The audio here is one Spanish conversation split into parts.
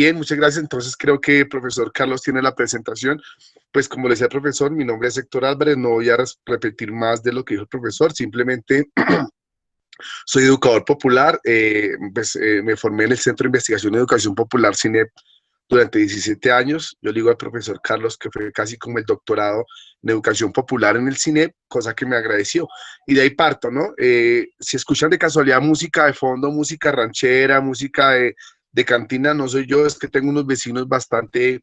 bien, muchas gracias. Entonces creo que el profesor Carlos tiene la presentación. Pues como le decía el profesor, mi nombre es Héctor Álvarez, no voy a repetir más de lo que dijo el profesor, simplemente soy educador popular, me formé en el Centro de Investigación y Educación Popular CINEP durante 17 años. Yo le digo al profesor Carlos que fue casi como el doctorado en educación popular en el CINEP, cosa que me agradeció. Y de ahí parto, ¿no? Si escuchan de casualidad música de fondo, música ranchera, música de cantina, no soy yo, es que tengo unos vecinos bastante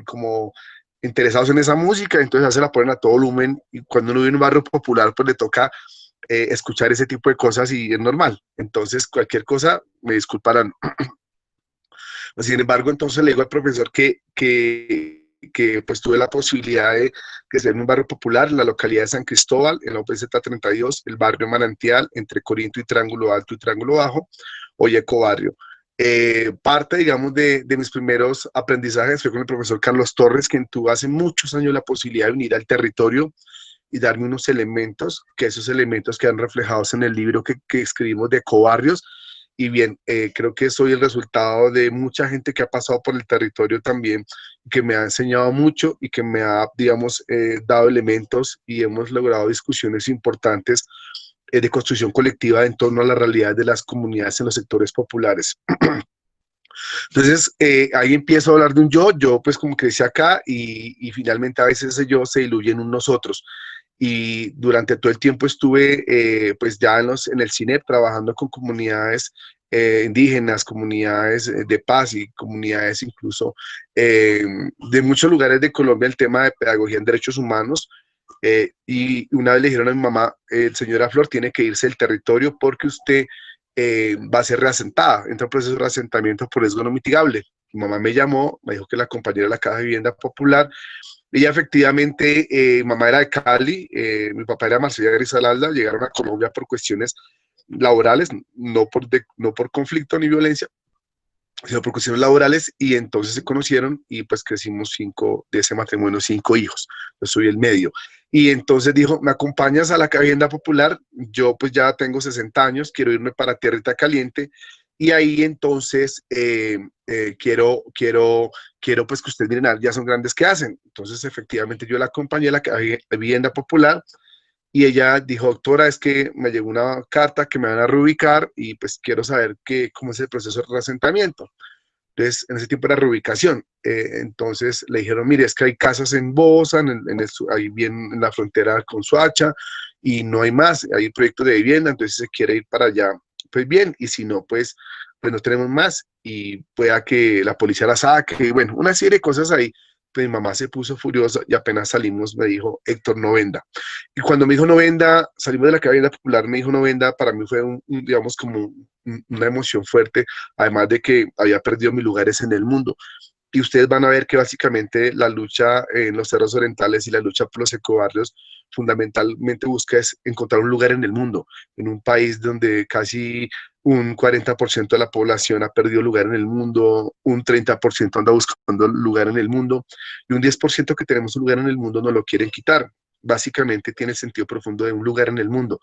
como interesados en esa música, entonces ya se la ponen a todo volumen y cuando uno vive en un barrio popular, pues le toca escuchar ese tipo de cosas y es normal. Entonces, cualquier cosa, me disculparán. Sin embargo, entonces le digo al profesor que pues tuve la posibilidad de crecer en un barrio popular en la localidad de San Cristóbal, en la OPZ 32, el barrio Manantial, entre Corinto y Triángulo Alto y Triángulo Bajo, hoy Ecobarrio. Parte, digamos, de mis primeros aprendizajes fue con el profesor Carlos Torres, quien tuvo hace muchos años la posibilidad de unir al territorio y darme unos elementos, que esos elementos quedan reflejados en el libro que escribimos de Ecobarrios. Y bien, creo que soy el resultado de mucha gente que ha pasado por el territorio también, que me ha enseñado mucho y que me ha, digamos, dado elementos y hemos logrado discusiones importantes de construcción colectiva en torno a la realidad de las comunidades en los sectores populares. Entonces, ahí empiezo a hablar de un yo pues como crecí acá y finalmente a veces ese yo se diluye en un nosotros y durante todo el tiempo estuve pues ya en el CINEP trabajando con comunidades indígenas, comunidades de paz y comunidades incluso de muchos lugares de Colombia el tema de pedagogía en derechos humanos. Y una vez le dijeron a mi mamá, señora Flor, tiene que irse del territorio porque usted va a ser reasentada, entra en proceso de reasentamiento por riesgo no mitigable. Mi mamá me llamó, me dijo que la compañera de la Caja de Vivienda Popular. Ella efectivamente, mamá era de Cali, mi papá era de Marsella Grisalalda, llegaron a Colombia por cuestiones laborales, no por conflicto ni violencia, sino por cuestiones laborales, y entonces se conocieron y pues crecimos de ese matrimonio, 5 hijos, yo soy el medio. Y entonces dijo, ¿me acompañas a la vivienda popular? Yo pues ya tengo 60 años, quiero irme para Tierrita Caliente, y ahí entonces quiero pues que ustedes miren, ya son grandes, ¿qué hacen? Entonces efectivamente yo la acompañé a la vivienda popular, y ella dijo, doctora, es que me llegó una carta que me van a reubicar y pues quiero saber cómo es el proceso de reasentamiento. Entonces, en ese tiempo era reubicación. Entonces le dijeron, mire, es que hay casas en Bosa, ahí bien en la frontera con Soacha, y no hay más, hay proyectos de vivienda, entonces si se quiere ir para allá, pues bien, y si no, pues no tenemos más, y pueda que la policía la saque, y bueno, una serie de cosas ahí. Pues mi mamá se puso furiosa y apenas salimos me dijo, Héctor, no venda. Y cuando me dijo no venda, salimos de la vivienda popular, me dijo no venda, para mí fue digamos, como una emoción fuerte, además de que había perdido mis lugares en el mundo. Y ustedes van a ver que básicamente la lucha en los cerros orientales y la lucha por los ecobarrios fundamentalmente busca es encontrar un lugar en el mundo, en un país donde casi un 40% de la población ha perdido lugar en el mundo, un 30% anda buscando lugar en el mundo, y un 10% que tenemos un lugar en el mundo no lo quieren quitar. Básicamente tiene el sentido profundo de un lugar en el mundo,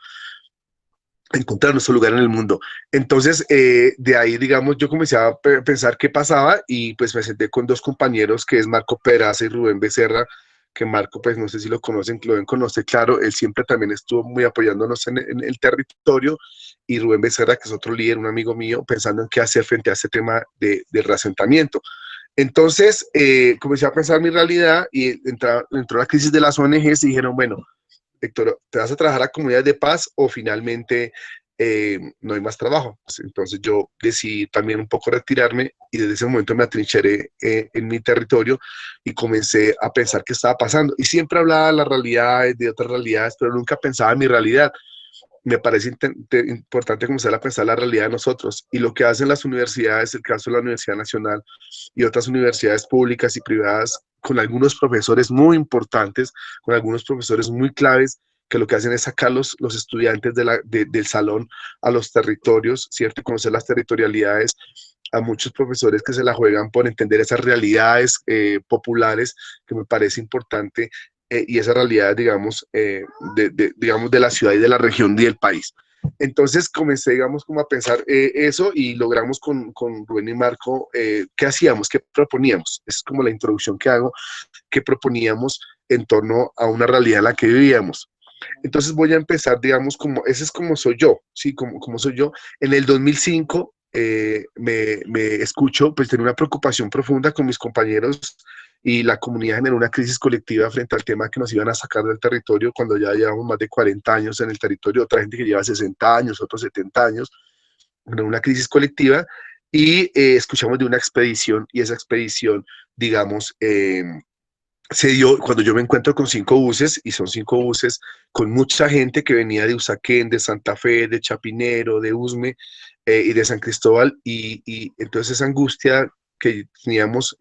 encontrar nuestro lugar en el mundo. Entonces, de ahí, digamos, yo comencé a pensar qué pasaba y pues me senté con dos compañeros, que es Marco Peraza y Rubén Becerra, que Marco, pues no sé si lo conocen, lo deben conocer, claro, él siempre también estuvo muy apoyándonos en el territorio, y Rubén Becerra, que es otro líder, un amigo mío, pensando en qué hacer frente a este tema de reasentamiento. Entonces, comencé a pensar mi realidad y entró la crisis de las ONGs y dijeron, bueno, Héctor, ¿te vas a trabajar a comunidades de paz o finalmente no hay más trabajo? Pues, entonces yo decidí también un poco retirarme y desde ese momento me atrincheré en mi territorio y comencé a pensar qué estaba pasando. Y siempre hablaba de las realidades, de otras realidades, pero nunca pensaba en mi realidad. Me parece importante comenzar a pensar la realidad de nosotros y lo que hacen las universidades, el caso de la Universidad Nacional y otras universidades públicas y privadas, con algunos profesores muy importantes, con algunos profesores muy claves, que lo que hacen es sacar los estudiantes del salón a los territorios, ¿cierto? Y conocer las territorialidades, a muchos profesores que se la juegan por entender esas realidades populares, que me parece importante, y esa realidad, digamos, digamos, de la ciudad y de la región y del país. Entonces comencé, digamos, como a pensar eso y logramos con Rubén y Marco, ¿qué hacíamos? ¿Qué proponíamos? Es como la introducción que hago, ¿qué proponíamos en torno a una realidad en la que vivíamos? Entonces voy a empezar, digamos, como, ese es como soy yo, ¿sí? Como soy yo. En el 2005 me escucho, pues tenía una preocupación profunda con mis compañeros y la comunidad generó una crisis colectiva frente al tema que nos iban a sacar del territorio cuando ya llevamos más de 40 años en el territorio, otra gente que lleva 60 años, otros 70 años, en una crisis colectiva y escuchamos de una expedición y esa expedición, digamos, se dio cuando yo me encuentro con 5 buses, y son 5 buses con mucha gente que venía de Usaquén, de Santa Fe, de Chapinero, de Usme y de San Cristóbal, y entonces esa angustia que teníamos,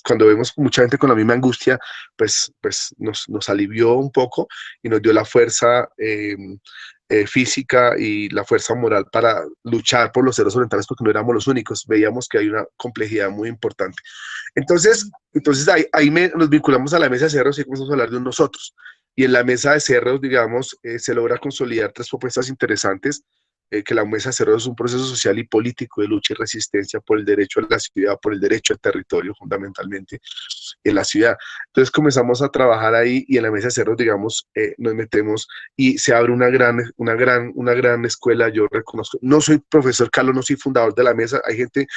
cuando vemos mucha gente con la misma angustia, pues nos alivió un poco y nos dio la fuerza física y la fuerza moral para luchar por los cerros orientales porque no éramos los únicos, veíamos que hay una complejidad muy importante. Entonces nos vinculamos a la mesa de cerros y comenzamos a hablar de nosotros. Y en la mesa de cerros, digamos, se logra consolidar 3 propuestas interesantes, que la mesa de cerros es un proceso social y político de lucha y resistencia por el derecho a la ciudad, por el derecho al territorio, fundamentalmente, en la ciudad. Entonces comenzamos a trabajar ahí y en la mesa de cerros, digamos, nos metemos y se abre una gran escuela. Yo reconozco, no soy profesor Carlos, no soy fundador de la mesa, hay gente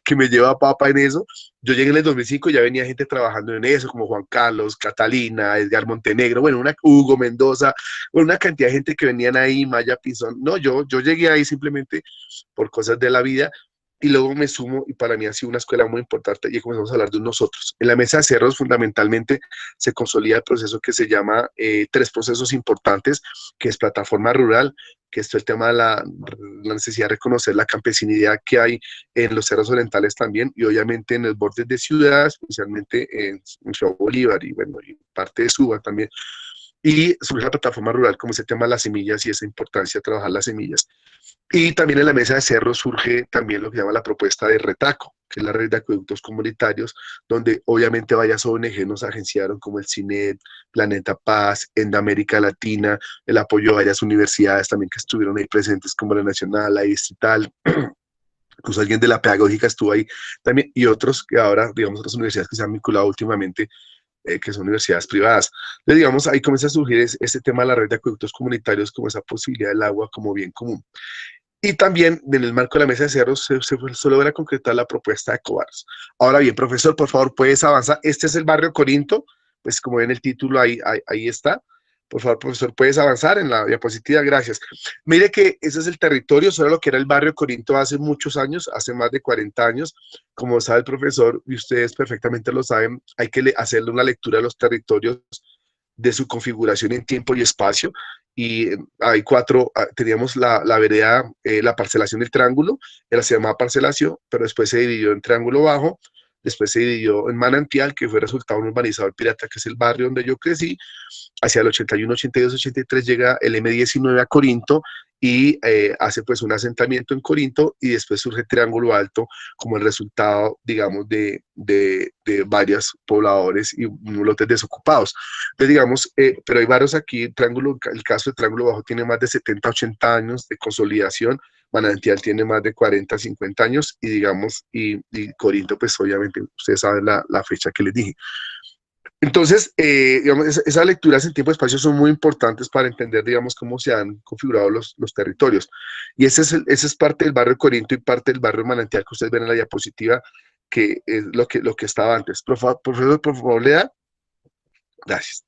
que me lleva papa en eso. Yo llegué en el 2005 y ya venía gente trabajando en eso, como Juan Carlos, Catalina, Edgar Montenegro, bueno, Hugo Mendoza, bueno, una cantidad de gente que venían ahí, Maya Pinzón. No, yo llegué ahí simplemente por cosas de la vida y luego me sumo y para mí ha sido una escuela muy importante y comenzamos a hablar de nosotros. En la mesa de cerros fundamentalmente se consolida el proceso que se llama 3 procesos importantes, que es plataforma rural, que es el tema de la necesidad de reconocer la campesinidad que hay en los cerros orientales también y obviamente en el borde de ciudad, especialmente en Ciudad Bolívar y bueno, y parte de Suba también. Y sobre la plataforma rural, como ese tema de las semillas y esa importancia de trabajar las semillas. Y también en la mesa de cerro surge también lo que llama la propuesta de Retaco, que es la red de acueductos comunitarios, donde obviamente varias ONG nos agenciaron, como el CINET, Planeta Paz, Enda América Latina, el apoyo de varias universidades también que estuvieron ahí presentes, como la Nacional, la Distrital, incluso alguien de la Pedagógica estuvo ahí también, y otros que ahora, digamos, otras universidades que se han vinculado últimamente, que son universidades privadas. Entonces, digamos, ahí comienza a surgir este tema de la red de acueductos comunitarios como esa posibilidad del agua como bien común. Y también en el marco de la mesa de cerros se logra concretar la propuesta de Covars. Ahora bien, profesor, por favor, puedes avanzar. Este es el barrio Corinto, pues como ven el título, ahí está. Por favor, profesor, puedes avanzar en la diapositiva, gracias. Mire que ese es el territorio, solo lo que era el barrio Corinto hace muchos años, hace más de 40 años. Como sabe el profesor, y ustedes perfectamente lo saben, hay que hacerle una lectura a los territorios de su configuración en tiempo y espacio. Y hay 4, teníamos la vereda, la parcelación del triángulo, era se llamaba parcelación, pero después se dividió en triángulo bajo, después se dividió en manantial, que fue resultado de un urbanizador pirata, que es el barrio donde yo crecí. Hacia el 81, 82, 83 llega el M19 a Corinto y hace pues un asentamiento en Corinto y después surge Triángulo Alto como el resultado, digamos, de varios pobladores y lotes desocupados. Entonces, digamos, pero hay varios aquí, el caso de Triángulo Bajo tiene más de 70, 80 años de consolidación, Manantial tiene más de 40, 50 años y digamos, y Corinto, pues obviamente ustedes saben la fecha que les dije. Entonces, digamos, esas lecturas en tiempo y espacio son muy importantes para entender, digamos, cómo se han configurado los territorios. Y ese es parte del barrio Corinto y parte del barrio Manantial que ustedes ven en la diapositiva, que es lo que estaba antes. Profesor, por favor, lea. Gracias.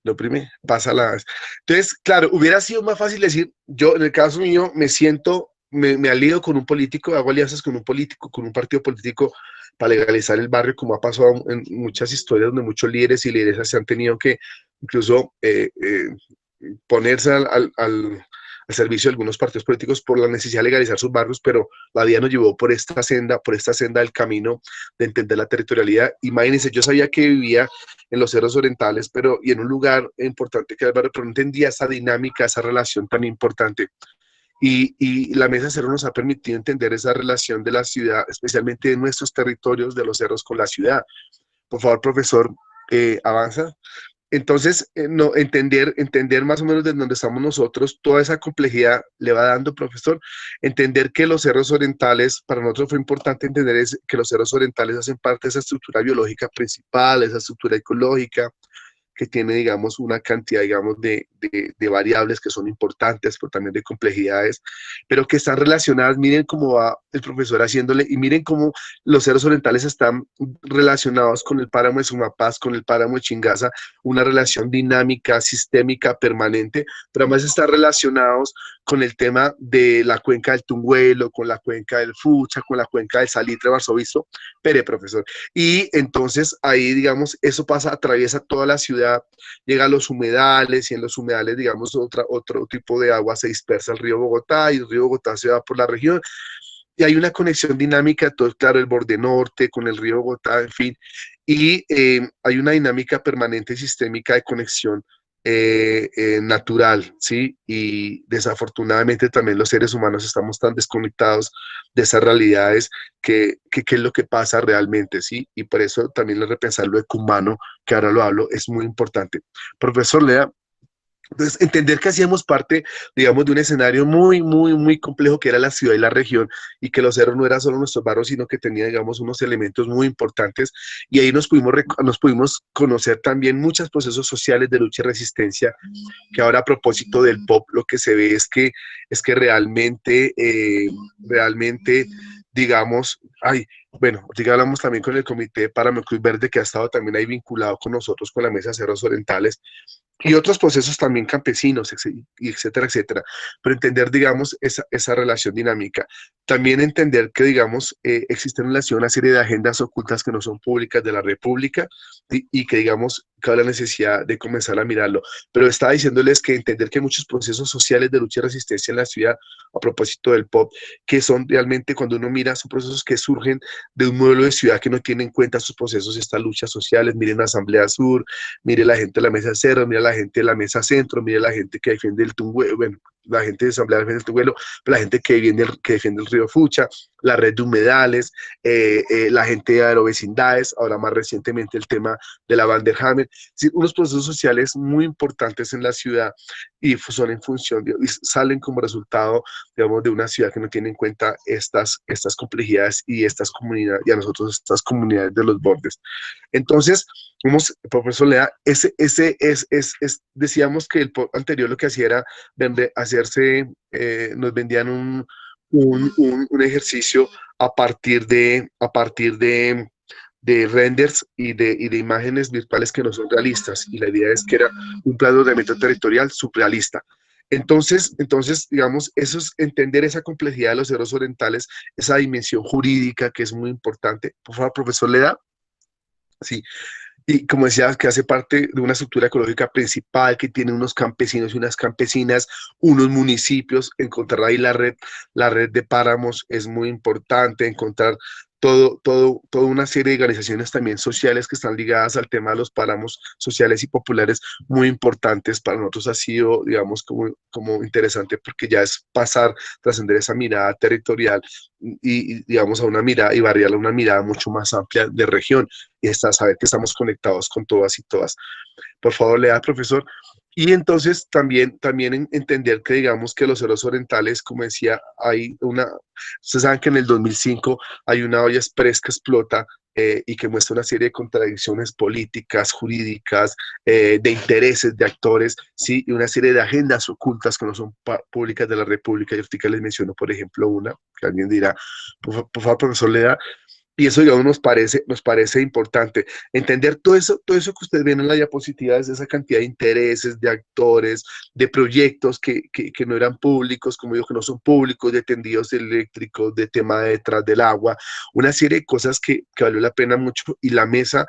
Lo oprime, pasa la... Entonces, claro, hubiera sido más fácil decir, yo en el caso mío me siento, me alío con un político, hago alianzas con un político, con un partido político para legalizar el barrio, como ha pasado en muchas historias donde muchos líderes y lideresas se han tenido que incluso ponerse al servicio de algunos partidos políticos por la necesidad de legalizar sus barrios, pero la vida nos llevó por esta senda del camino de entender la territorialidad. Imagínense, yo sabía que vivía en los cerros orientales, y en un lugar importante que era el barrio, pero no entendía esa dinámica, esa relación tan importante. Y la mesa de cerros nos ha permitido entender esa relación de la ciudad, especialmente de nuestros territorios, de los cerros con la ciudad. Por favor, profesor, avanza. Entonces, no, entender más o menos de dónde estamos nosotros, toda esa complejidad le va dando, profesor, entender que los cerros orientales, para nosotros fue importante entender que los cerros orientales hacen parte de esa estructura biológica principal, esa estructura ecológica, que tiene, digamos, una cantidad, digamos, de variables que son importantes, pero también de complejidades, pero que están relacionadas. Miren cómo va el profesor haciéndole, y miren cómo los cerros orientales están relacionados con el páramo de Sumapaz, con el páramo de Chingaza, una relación dinámica, sistémica, permanente, pero además están relacionados con el tema de la cuenca del Tungüelo, con la cuenca del Fucha, con la cuenca del Salitre, Barzovisto, Pere, profesor. Y entonces ahí, digamos, eso pasa, atraviesa toda la ciudad, llega a los humedales, y en los humedales, digamos, otro tipo de agua se dispersa al río Bogotá, y el río Bogotá se va por la región, y hay una conexión dinámica, todo claro, el borde norte con el río Bogotá, en fin, y hay una dinámica permanente y sistémica de conexión natural, ¿sí? Y desafortunadamente también los seres humanos estamos tan desconectados de esas realidades que es lo que pasa realmente, ¿sí? Y por eso también el repensar lo ecumano, que ahora lo hablo, es muy importante. Profesor Lea, entonces, entender que hacíamos parte, digamos, de un escenario muy, muy, muy complejo que era la ciudad y la región, y que los cerros no era solo nuestros barrios, sino que tenía, digamos, unos elementos muy importantes, y ahí nos pudimos conocer también muchos procesos sociales de lucha y resistencia, que ahora a propósito del pop lo que se ve es que realmente, realmente, digamos, ay, bueno, ya hablamos también con el Comité Páramo Cruz Verde, que ha estado también ahí vinculado con nosotros, con la Mesa de Cerros Orientales, y otros procesos también campesinos, y etcétera, etcétera. Pero entender, digamos, esa relación dinámica. También entender que, digamos, existen una serie de agendas ocultas que no son públicas de la República, y que, digamos, cabe la necesidad de comenzar a mirarlo. Pero estaba diciéndoles que entender que hay muchos procesos sociales de lucha y resistencia en la ciudad, a propósito del pop, que son realmente, cuando uno mira, son procesos que surgen de un modelo de ciudad que no tiene en cuenta sus procesos, estas luchas sociales. Miren la Asamblea Sur, mire la gente de la mesa cero, mire la gente de la mesa centro, mire la gente que defiende el Tungüelo, bueno, la gente de Asamblea defiende el Tungüelo, la gente que defiende el río Fucha, la red de humedales, la gente de aerovecindades, ahora más recientemente el tema de la Vanderhamen, sí, unos procesos sociales muy importantes en la ciudad, y son en función, y salen como resultado, digamos, de una ciudad que no tiene en cuenta estas complejidades y estas comunidades, y a nosotros estas comunidades de los bordes. Entonces, vamos, profesor Lea, decíamos que el anterior lo que hacía era hacerse, nos vendían un ejercicio a partir de renders y de imágenes virtuales que no son realistas, y la idea es que era un plan de ordenamiento territorial surrealista. Entonces, digamos, eso es entender esa complejidad de los cerros orientales, esa dimensión jurídica que es muy importante. Por favor, profesor Leda. Sí, y como decía, que hace parte de una estructura ecológica principal, que tiene unos campesinos y unas campesinas, unos municipios. Encontrar ahí la red de páramos es muy importante, encontrar toda una serie de organizaciones también sociales que están ligadas al tema de los páramos sociales y populares, muy importantes. Para nosotros ha sido, digamos, como interesante, porque ya es pasar, trascender esa mirada territorial, digamos, a una mirada, y variarla a una mirada mucho más amplia de región, y está saber que estamos conectados con todas y todas. Por favor, lea, profesor. Y entonces también entender que, digamos, que los cerros orientales, como decía, ustedes saben que en el 2005 hay una olla express que explota, y que muestra una serie de contradicciones políticas, jurídicas, de intereses de actores, ¿sí? Y una serie de agendas ocultas que no son públicas de la República. Y ahorita les menciono, por ejemplo, una que alguien dirá, por favor, profesor, lea. Y eso, digamos, nos parece importante. Entender todo eso que ustedes ven en la diapositiva, es esa cantidad de intereses, de actores, de proyectos que no eran públicos, como digo, que no son públicos, de tendidos eléctricos, de tema detrás del agua, una serie de cosas que valió la pena mucho. Y la mesa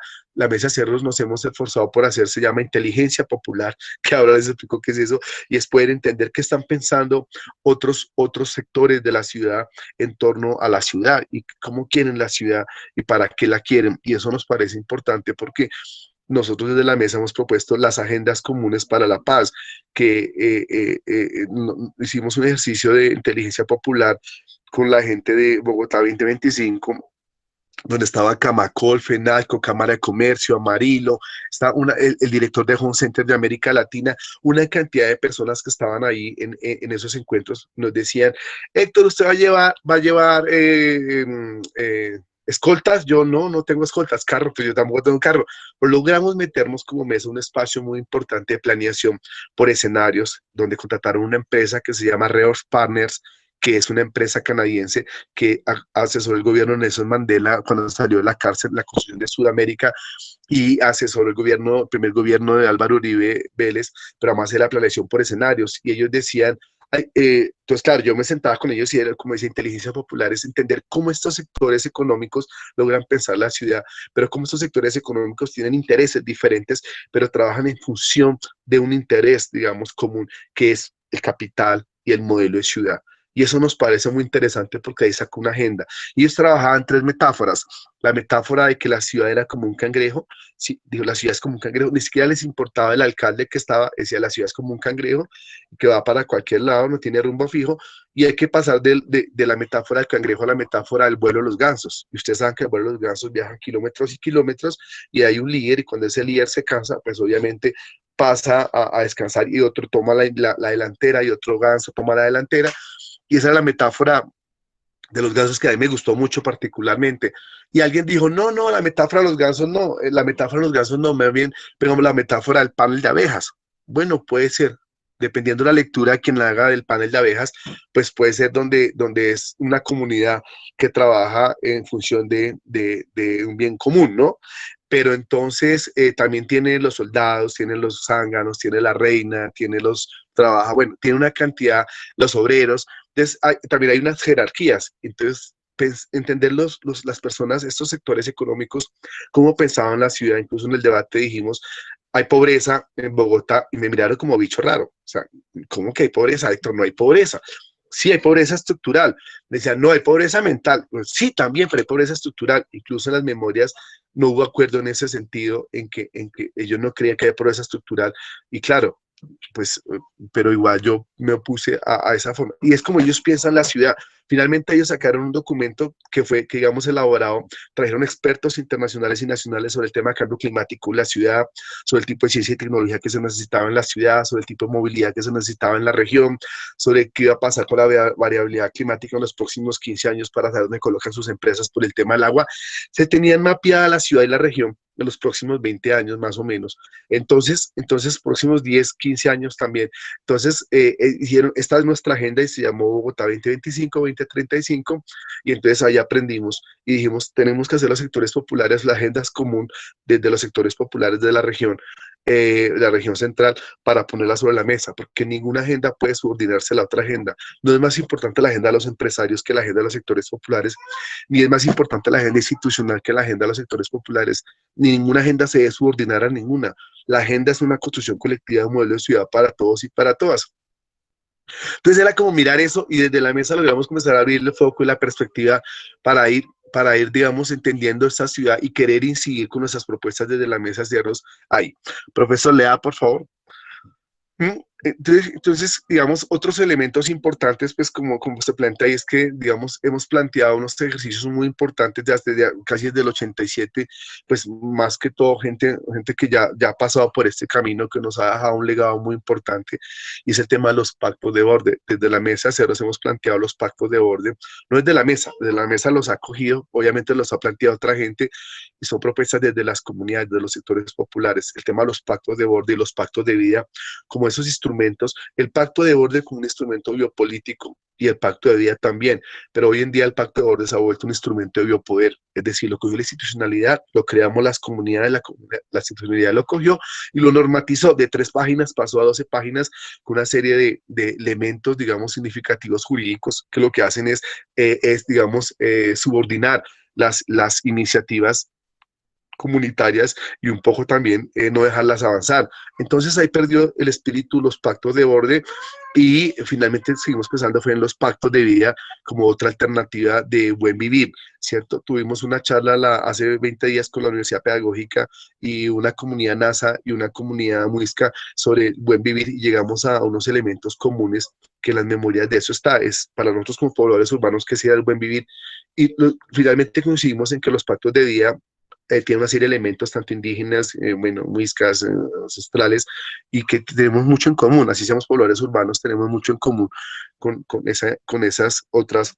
Cerros nos hemos esforzado por hacer, se llama inteligencia popular, que ahora les explico qué es eso, y es poder entender qué están pensando otros sectores de la ciudad en torno a la ciudad, y cómo quieren la ciudad y para qué la quieren. Y eso nos parece importante, porque nosotros desde la mesa hemos propuesto las agendas comunes para la paz, que hicimos un ejercicio de inteligencia popular con la gente de Bogotá 2025, donde estaba Camacol, FENALCO, Cámara de Comercio, Amarillo, está el director de Home Center de América Latina, una cantidad de personas que estaban ahí en esos encuentros, nos decían, Héctor, ¿usted va a llevar escoltas? Yo no tengo escoltas, carro, pues yo tampoco tengo carro. Pero logramos meternos como mesa un espacio muy importante de planeación por escenarios, donde contrataron una empresa que se llama Reos Partners, que es una empresa canadiense que asesoró el gobierno de Nelson Mandela cuando salió de la cárcel, la Constitución de Sudamérica, y asesoró el primer gobierno de Álvaro Uribe Vélez, pero además de la planeación por escenarios. Y ellos decían, entonces, claro, yo me sentaba con ellos y era como dice, inteligencia popular es entender cómo estos sectores económicos logran pensar la ciudad, pero cómo estos sectores económicos tienen intereses diferentes, pero trabajan en función de un interés, digamos, común, que es el capital y el modelo de ciudad. Y eso nos parece muy interesante porque ahí sacó una agenda. Y ellos trabajaban tres metáforas. La metáfora de que la ciudad era como un cangrejo. Sí, digo, la ciudad es como un cangrejo. Ni siquiera les importaba el alcalde que estaba, decía, la ciudad es como un cangrejo que va para cualquier lado, no tiene rumbo fijo. Y hay que pasar de la metáfora del cangrejo a la metáfora del vuelo de los gansos. Y ustedes saben que el vuelo de los gansos viajan kilómetros y kilómetros y hay un líder y cuando ese líder se cansa, pues obviamente pasa a descansar y otro toma la delantera y otro ganso toma la delantera y esa es la metáfora de los gansos que a mí me gustó mucho particularmente. Y alguien dijo, no, la metáfora de los gansos no, la metáfora de los gansos no, me bien, pegamos la metáfora del panel de abejas. Bueno, puede ser, dependiendo de la lectura de quien la haga del panel de abejas, pues puede ser donde es una comunidad que trabaja en función de un bien común, ¿no? Pero entonces también tiene los soldados, tiene los zánganos, tiene la reina, tiene los trabaja, bueno, tiene una cantidad, los obreros, entonces también hay unas jerarquías, entonces entender las personas, estos sectores económicos, cómo pensaban la ciudad, incluso en el debate dijimos, hay pobreza en Bogotá y me miraron como bicho raro, o sea, ¿cómo que hay pobreza, Héctor? No hay pobreza. Sí, hay pobreza estructural. Decían, no, hay pobreza mental. Pues, sí, también, pero hay pobreza estructural. Incluso en las memorias no hubo acuerdo en ese sentido, en que ellos no creían que había pobreza estructural. Y claro, pues, pero igual yo me opuse a esa forma. Y es como ellos piensan la ciudad. Finalmente ellos sacaron un documento que fue, que digamos, elaborado, trajeron expertos internacionales y nacionales sobre el tema de cambio climático en la ciudad, sobre el tipo de ciencia y tecnología que se necesitaba en la ciudad, sobre el tipo de movilidad que se necesitaba en la región, sobre qué iba a pasar con la variabilidad climática en los próximos 15 años para saber dónde colocan sus empresas por el tema del agua. Se tenían mapeada la ciudad y la región de los próximos 20 años más o menos. Entonces próximos 10, 15 años también. Entonces, dijeron, esta es nuestra agenda y se llamó Bogotá 2025, 2035, y entonces ahí aprendimos y dijimos, tenemos que hacer los sectores populares, la agenda es común desde los sectores populares de la región central, para ponerla sobre la mesa, porque ninguna agenda puede subordinarse a la otra agenda. No es más importante la agenda de los empresarios que la agenda de los sectores populares, ni es más importante la agenda institucional que la agenda de los sectores populares, ni ninguna agenda se debe subordinar a ninguna. La agenda es una construcción colectiva de un modelo de ciudad para todos y para todas. Entonces era como mirar eso y desde la mesa logramos comenzar a abrir el foco y la perspectiva para ir, digamos, entendiendo esta ciudad y querer incidir con nuestras propuestas desde la mesa, hacernos ahí. Profesor Lea, por favor. Entonces, digamos, otros elementos importantes, pues como se plantea, y es que, digamos, hemos planteado unos ejercicios muy importantes desde casi desde el 87, pues más que todo gente que ya ha pasado por este camino, que nos ha dejado un legado muy importante, y es el tema de los pactos de borde. Desde la mesa ceros hemos planteado los pactos de borde, no desde la mesa los ha cogido, obviamente los ha planteado otra gente, y son propuestas desde las comunidades, de los sectores populares, el tema de los pactos de borde y los pactos de vida, como esos instrumentos, el pacto de borde como un instrumento biopolítico y el pacto de vida también, pero hoy en día el pacto de borde se ha vuelto un instrumento de biopoder, es decir, lo cogió la institucionalidad, lo creamos las comunidades, la institucionalidad lo cogió y lo normatizó, de 3 páginas pasó a 12 páginas con una serie de elementos, digamos, significativos jurídicos que lo que hacen es digamos, subordinar las iniciativas comunitarias y un poco también no dejarlas avanzar. Entonces ahí perdió el espíritu los pactos de borde y finalmente seguimos pensando fue en los pactos de vida como otra alternativa de buen vivir, ¿cierto? Tuvimos una charla hace 20 días con la Universidad Pedagógica y una comunidad NASA y una comunidad muisca sobre buen vivir y llegamos a unos elementos comunes que en las memorias de eso está, es para nosotros como pobladores urbanos que sea el buen vivir. Y finalmente coincidimos en que los pactos de día tienen una serie de elementos tanto indígenas, bueno, muiscas, ancestrales, y que tenemos mucho en común, así seamos pobladores urbanos, tenemos mucho en común con esas otras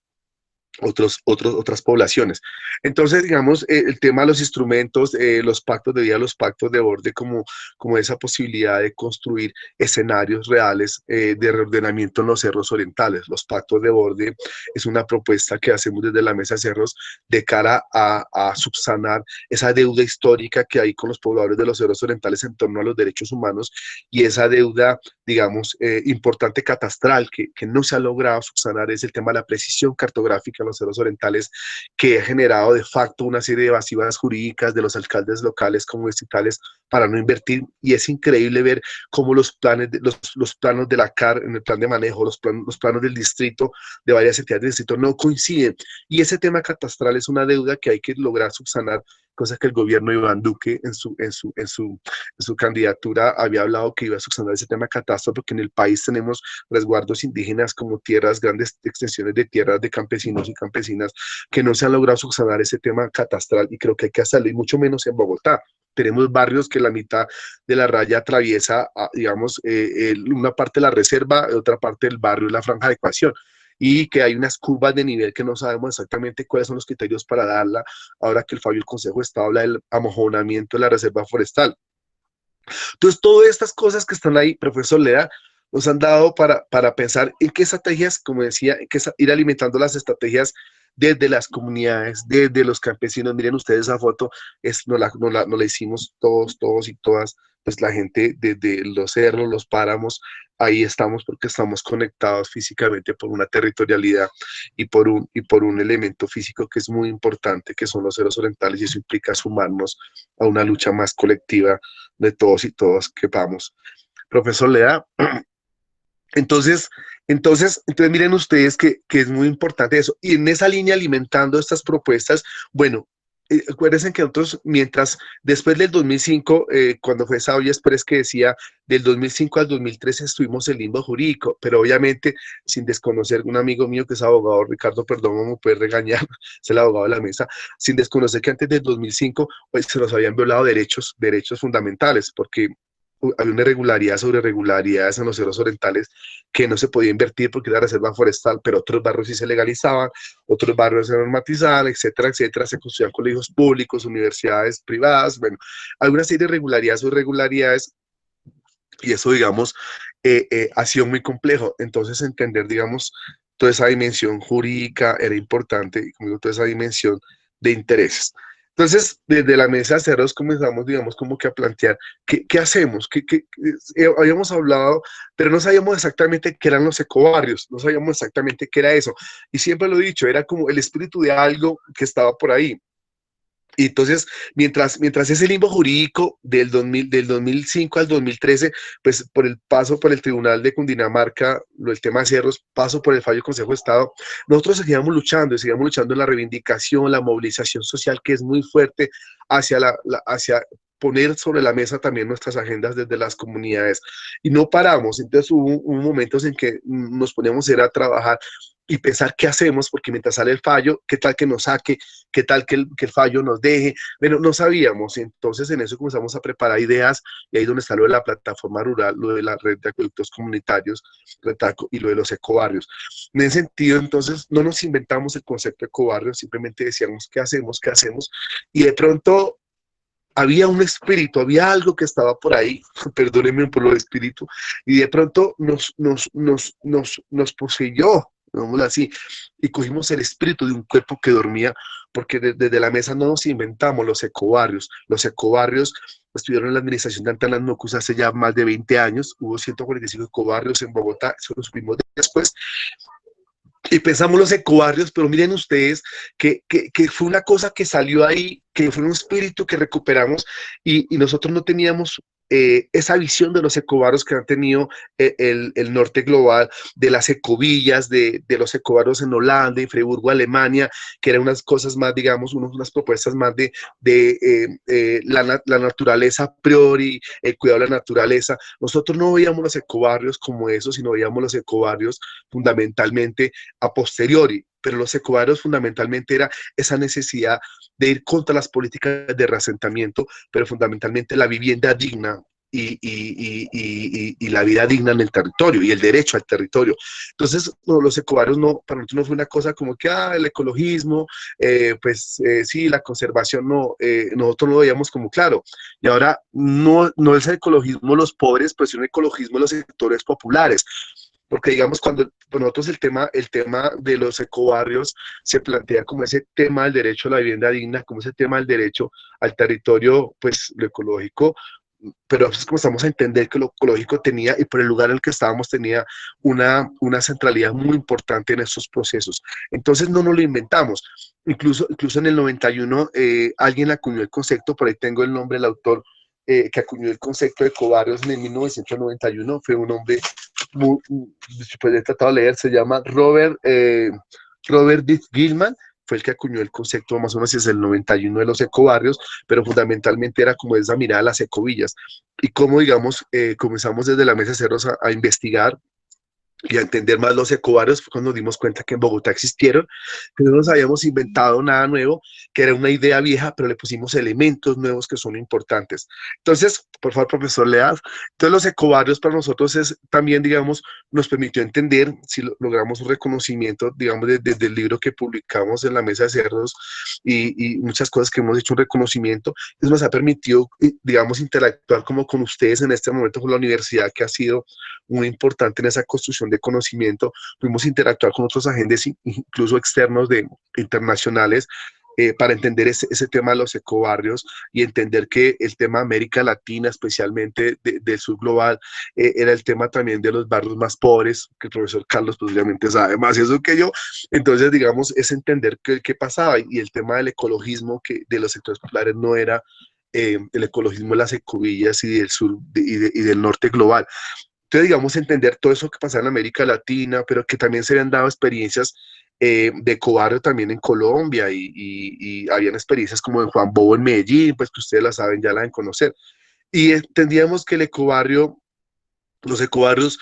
poblaciones. Entonces, digamos, el tema de los instrumentos, los pactos de día, los pactos de borde, como esa posibilidad de construir escenarios reales de reordenamiento en los cerros orientales. Los pactos de borde es una propuesta que hacemos desde la Mesa de Cerros de cara a subsanar esa deuda histórica que hay con los pobladores de los cerros orientales en torno a los derechos humanos y esa deuda, digamos, importante catastral que no se ha logrado subsanar es el tema de la precisión cartográfica en los cerros orientales, que ha generado de facto una serie de evasivas jurídicas de los alcaldes locales como distritales para no invertir, y es increíble ver cómo los planos de la CAR, en el plan de manejo, los planos del distrito, de varias entidades del distrito, no coinciden, y ese tema catastral es una deuda que hay que lograr subsanar, cosa que el gobierno de Iván Duque en su candidatura había hablado que iba a subsanar ese tema catastro, porque en el país tenemos resguardos indígenas como tierras, grandes extensiones de tierras de campesinos y campesinas que no se han logrado subsanar ese tema catastral, y creo que hay que hacerlo, y mucho menos en Bogotá. Tenemos barrios que la mitad de la raya atraviesa, digamos, una parte de la reserva, otra parte del barrio, la franja de ecuación, y que hay unas curvas de nivel que no sabemos exactamente cuáles son los criterios para darla, ahora que el fallo del Consejo de Estado habla del amojonamiento de la reserva forestal. Entonces, todas estas cosas que están ahí, profesor Lea, nos han dado para pensar en qué estrategias, como decía, en qué ir alimentando las estrategias desde las comunidades, desde los campesinos. Miren ustedes esa foto, nos la hicimos todos y todas, pues la gente desde los cerros, los páramos, ahí estamos porque estamos conectados físicamente por una territorialidad y por un elemento físico que es muy importante, que son los cerros orientales, y eso implica sumarnos a una lucha más colectiva de todos y todas que vamos. Profesor Lea, entonces, entonces miren ustedes que es muy importante eso. Y en esa línea, alimentando estas propuestas, bueno, acuérdense que nosotros, después del 2005, cuando fue esa olla express que decía, del 2005 al 2013 estuvimos en limbo jurídico, pero obviamente sin desconocer, un amigo mío que es abogado, Ricardo, perdón, me puede regañar, es el abogado de la mesa, sin desconocer que antes del 2005 pues, se nos habían violado derechos fundamentales, porque había una irregularidad sobre irregularidades en los cerros orientales que no se podía invertir porque era reserva forestal, pero otros barrios sí se legalizaban, otros barrios se normatizaban, etcétera, etcétera, se construían colegios públicos, universidades privadas, bueno, alguna serie de irregularidades o irregularidades, y eso, digamos, ha sido muy complejo. Entonces, entender, digamos, toda esa dimensión jurídica era importante, y como digo, toda esa dimensión de intereses. Entonces, desde la mesa de cerros comenzamos, digamos, como que a plantear, ¿qué hacemos? Habíamos hablado, pero no sabíamos exactamente qué eran los ecobarrios, no sabíamos exactamente qué era eso. Y siempre lo he dicho, era como el espíritu de algo que estaba por ahí. Y entonces, mientras ese limbo jurídico del 2005 al 2013, pues por el paso por el Tribunal de Cundinamarca, el tema de cerros, paso por el fallo del Consejo de Estado, nosotros seguíamos luchando en la reivindicación, la movilización social, que es muy fuerte hacia poner sobre la mesa también nuestras agendas desde las comunidades. Y no paramos, entonces hubo momentos en que nos poníamos a trabajar y pensar qué hacemos, porque mientras sale el fallo, qué tal que nos saque, qué tal que el fallo nos deje. Bueno, no sabíamos, entonces en eso comenzamos a preparar ideas, y ahí donde está lo de la plataforma rural, lo de la red de acueductos comunitarios, Retaco, y lo de los ecobarrios. En ese sentido, entonces, no nos inventamos el concepto de ecobarrio, simplemente decíamos qué hacemos, y de pronto había un espíritu, había algo que estaba por ahí, perdónenme por lo de espíritu, y de pronto nos poseyó, digámoslo así, y cogimos el espíritu de un cuerpo que dormía, porque desde la mesa no nos inventamos los ecobarrios estuvieron en la administración de Antanas Nocus hace ya más de 20 años, hubo 145 ecobarrios en Bogotá, eso lo supimos después, y pensamos los ecobarrios, pero miren ustedes que fue una cosa que salió ahí, que fue un espíritu que recuperamos, y nosotros no teníamos esa visión de los ecobarrios que han tenido el norte global, de las ecovillas, de los ecobarrios en Holanda, en Friburgo, Alemania, que eran unas cosas más, digamos, unas propuestas más de la naturaleza a priori, el cuidado de la naturaleza. Nosotros no veíamos los ecobarrios como eso, sino veíamos los ecobarrios fundamentalmente a posteriori, pero los ecobarrios fundamentalmente era esa necesidad de ir contra las políticas de reasentamiento, pero fundamentalmente la vivienda digna y la vida digna en el territorio y el derecho al territorio. Entonces, no, los ecobarrios no, para nosotros no fue una cosa como que el ecologismo, sí, la conservación, no, nosotros lo veíamos como claro. Y ahora no es el ecologismo de los pobres, pues es un ecologismo de los sectores populares. Porque digamos, cuando nosotros el tema de los ecobarrios se plantea como ese tema del derecho a la vivienda digna, como ese tema del derecho al territorio, pues lo ecológico, pero es comenzamos a entender que lo ecológico tenía, y por el lugar en el que estábamos, tenía una centralidad muy importante en estos procesos. Entonces no nos lo inventamos. Incluso en el 91 alguien acuñó el concepto, por ahí tengo el nombre del autor, que acuñó el concepto de ecobarrios en el 1991, fue un hombre pues he tratado de leer, se llama Robert D. Gilman, fue el que acuñó el concepto más o menos desde el 91 de los ecobarrios, pero fundamentalmente era como esa mirada a las ecovillas. Y como, digamos, comenzamos desde la mesa de cerros a investigar y a entender más los ecobarrios, fue cuando nos dimos cuenta que en Bogotá existieron, que no nos habíamos inventado nada nuevo, que era una idea vieja, pero le pusimos elementos nuevos que son importantes. Entonces, por favor, profesor Leaz, entonces los ecobarrios para nosotros es también, digamos, nos permitió entender, si logramos un reconocimiento, digamos, desde el libro que publicamos en la Mesa de Cerros y muchas cosas que hemos hecho un reconocimiento, eso nos ha permitido, digamos, interactuar como con ustedes en este momento con la universidad, que ha sido muy importante en esa construcción de conocimiento. Pudimos interactuar con otros agentes, incluso externos internacionales, para entender ese tema de los ecobarrios y entender que el tema de América Latina, especialmente del sur global, era el tema también de los barrios más pobres, que el profesor Carlos pues, obviamente sabe más eso que yo. Entonces, digamos, es entender qué pasaba, y el tema del ecologismo que de los sectores populares no era el ecologismo de las ecovillas y del sur y del norte global. Entonces, digamos, entender todo eso que pasaba en América Latina, pero que también se habían dado experiencias de ecobarrio también en Colombia, y habían experiencias como en Juan Bobo en Medellín, pues que ustedes la saben, ya la deben conocer. Y entendíamos que los ecobarrios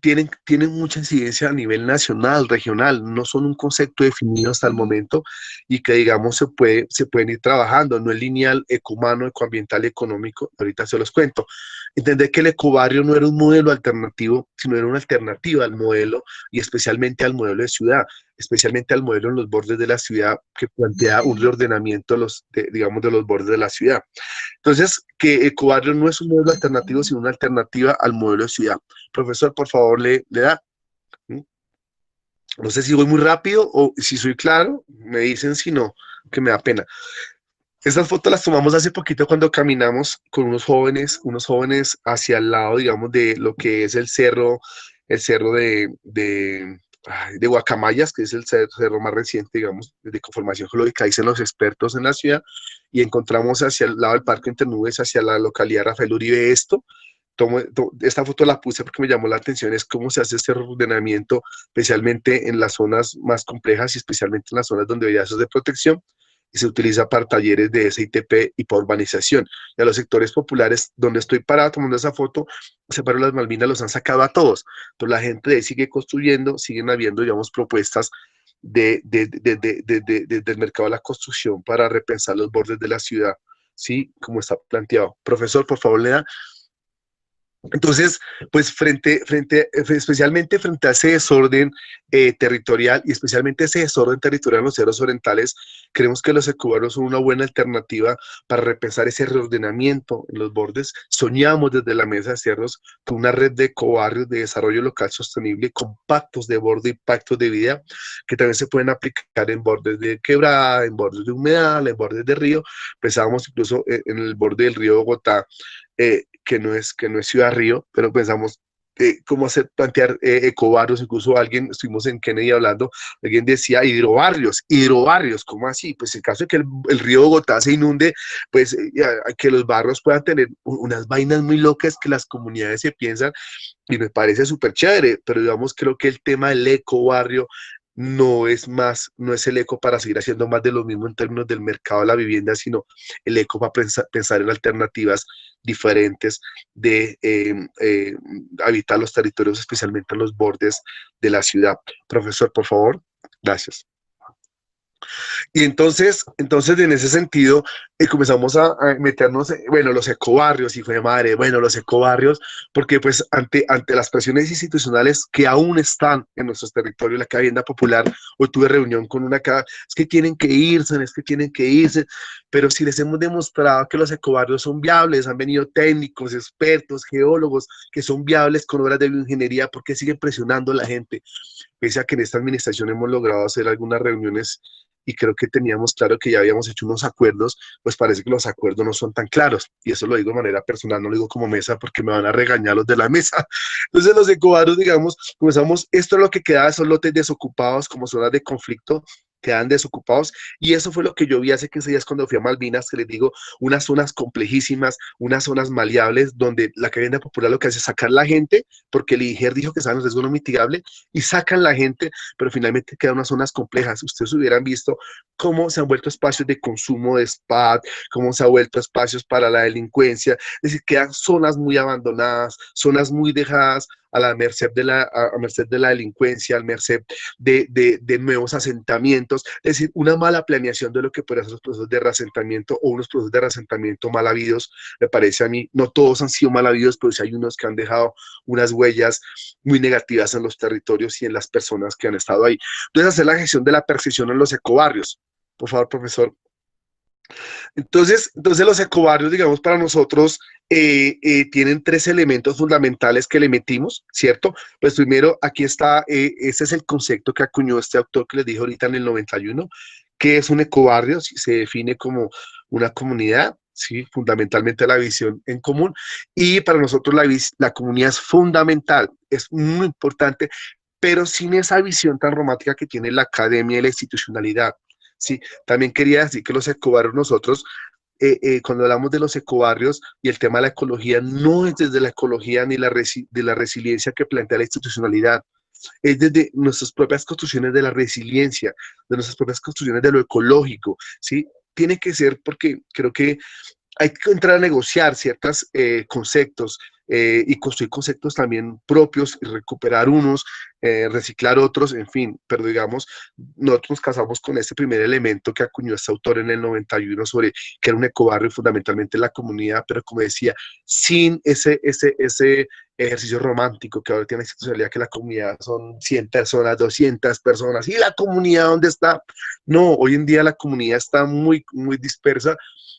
tienen mucha incidencia a nivel nacional, regional, no son un concepto definido hasta el momento, y que, digamos, se pueden ir trabajando, no es lineal, ecomano, ecoambiental, económico, ahorita se los cuento. Entender que el ecobarrio no era un modelo alternativo, sino era una alternativa al modelo, y especialmente al modelo de ciudad, especialmente al modelo en los bordes de la ciudad, que plantea un reordenamiento digamos, de los bordes de la ciudad. Entonces, que Ecobarrio no es un modelo alternativo, sino una alternativa al modelo de ciudad. Profesor, por favor, le da. No sé si voy muy rápido o si soy claro, me dicen si no, que me da pena. Estas fotos las tomamos hace poquito cuando caminamos con unos jóvenes hacia el lado, digamos, de lo que es el cerro de Guacamayas, que es el cerro más reciente, digamos, de conformación geológica, dicen los expertos en la ciudad, y encontramos hacia el lado del Parque Internubes, hacia la localidad de Rafael Uribe, esta foto la puse porque me llamó la atención, es cómo se hace este ordenamiento, especialmente en las zonas más complejas y especialmente en las zonas donde hay áreas de protección, y se utiliza para talleres de SITP y para urbanización. Y a los sectores populares, donde estoy parado tomando esa foto, Separo las Malvinas los han sacado a todos, pero la gente sigue construyendo, siguen habiendo, digamos, propuestas del mercado de la construcción para repensar los bordes de la ciudad, ¿sí? Como está planteado. Profesor, por favor, le da. Entonces, pues especialmente frente a ese desorden territorial, y especialmente ese desorden territorial en los cerros orientales, creemos que los ecobarrios son una buena alternativa para repensar ese reordenamiento en los bordes. Soñamos desde la Mesa de Cerros con una red de ecobarrios de desarrollo local sostenible, con pactos de borde y pactos de vida, que también se pueden aplicar en bordes de quebrada, en bordes de humedal, en bordes de río. Pensábamos incluso en el borde del río Bogotá, que no es Ciudad Río, pero pensamos cómo hacer, plantear ecobarrios. Incluso alguien, estuvimos en Kennedy hablando, alguien decía hidrobarrios, ¿cómo así? Pues en caso de que el río Bogotá se inunde, pues que los barrios puedan tener unas vainas muy locas que las comunidades se piensan, y me parece súper chévere, pero digamos, creo que el tema del ecobarrio no es el eco para seguir haciendo más de lo mismo en términos del mercado de la vivienda, sino el eco para pensar en alternativas diferentes de habitar los territorios, especialmente en los bordes de la ciudad. Profesor, por favor. Gracias. Y entonces en ese sentido, comenzamos a meternos, bueno, los ecobarrios, y fue madre, bueno, los ecobarrios, porque pues ante las presiones institucionales que aún están en nuestros territorios, la vivienda popular, hoy tuve reunión con una acá, es que tienen que irse, pero si les hemos demostrado que los ecobarrios son viables, han venido técnicos, expertos, geólogos, que son viables con obras de bioingeniería, ¿por qué siguen presionando a la gente? Pese a que en esta administración hemos logrado hacer algunas reuniones y creo que teníamos claro que ya habíamos hecho unos acuerdos, pues parece que los acuerdos no son tan claros. Y eso lo digo de manera personal, no lo digo como mesa porque me van a regañar los de la mesa. Entonces los ecobarrios, digamos, comenzamos, esto es lo que quedaba, son lotes desocupados como zonas de conflicto, quedan desocupados, y eso fue lo que yo vi hace 15 días cuando fui a Malvinas, que les digo, unas zonas complejísimas, unas zonas maleables, donde la vivienda popular lo que hace es sacar la gente, porque el INGER dijo que estaban en riesgo no mitigable, y sacan la gente, pero finalmente quedan unas zonas complejas. Ustedes hubieran visto cómo se han vuelto espacios de consumo de SPAT, cómo se han vuelto espacios para la delincuencia, es decir, quedan zonas muy abandonadas, zonas muy dejadas a la merced de a merced de la delincuencia, a merced de nuevos asentamientos, es decir, una mala planeación de lo que pueden ser los procesos de reasentamiento o unos procesos de reasentamiento mal habidos, me parece a mí. No todos han sido mal habidos, pero sí hay unos que han dejado unas huellas muy negativas en los territorios y en las personas que han estado ahí. Entonces, hacer la gestión de la percepción en los ecobarrios. Por favor, profesor. Entonces los ecobarrios, digamos, para nosotros tienen tres elementos fundamentales que le metimos, ¿cierto? Pues primero, aquí está, ese es el concepto que acuñó este autor que les dije ahorita en el 91, que es un ecobarrio, se define como una comunidad, ¿sí? Fundamentalmente la visión en común, y para nosotros la comunidad es fundamental, es muy importante, pero sin esa visión tan romántica que tiene la academia y la institucionalidad. Sí, también quería decir que los ecobarrios nosotros, cuando hablamos de los ecobarrios y el tema de la ecología, no es desde la ecología ni de la resiliencia que plantea la institucionalidad, es desde nuestras propias construcciones de la resiliencia, de nuestras propias construcciones de lo ecológico, ¿sí? Tiene que ser porque creo que hay que entrar a negociar ciertos conceptos y construir conceptos también propios y recuperar unos, reciclar otros, en fin, pero digamos, nosotros nos casamos con este primer elemento que acuñó este autor en el 91 sobre que era un ecobarrio fundamentalmente la comunidad, pero como decía, sin ese ejercicio romántico que ahora tiene la institucionalidad, que la comunidad son 100 personas, 200 personas, ¿y la comunidad dónde está? No, hoy en día la comunidad está muy, muy dispersa.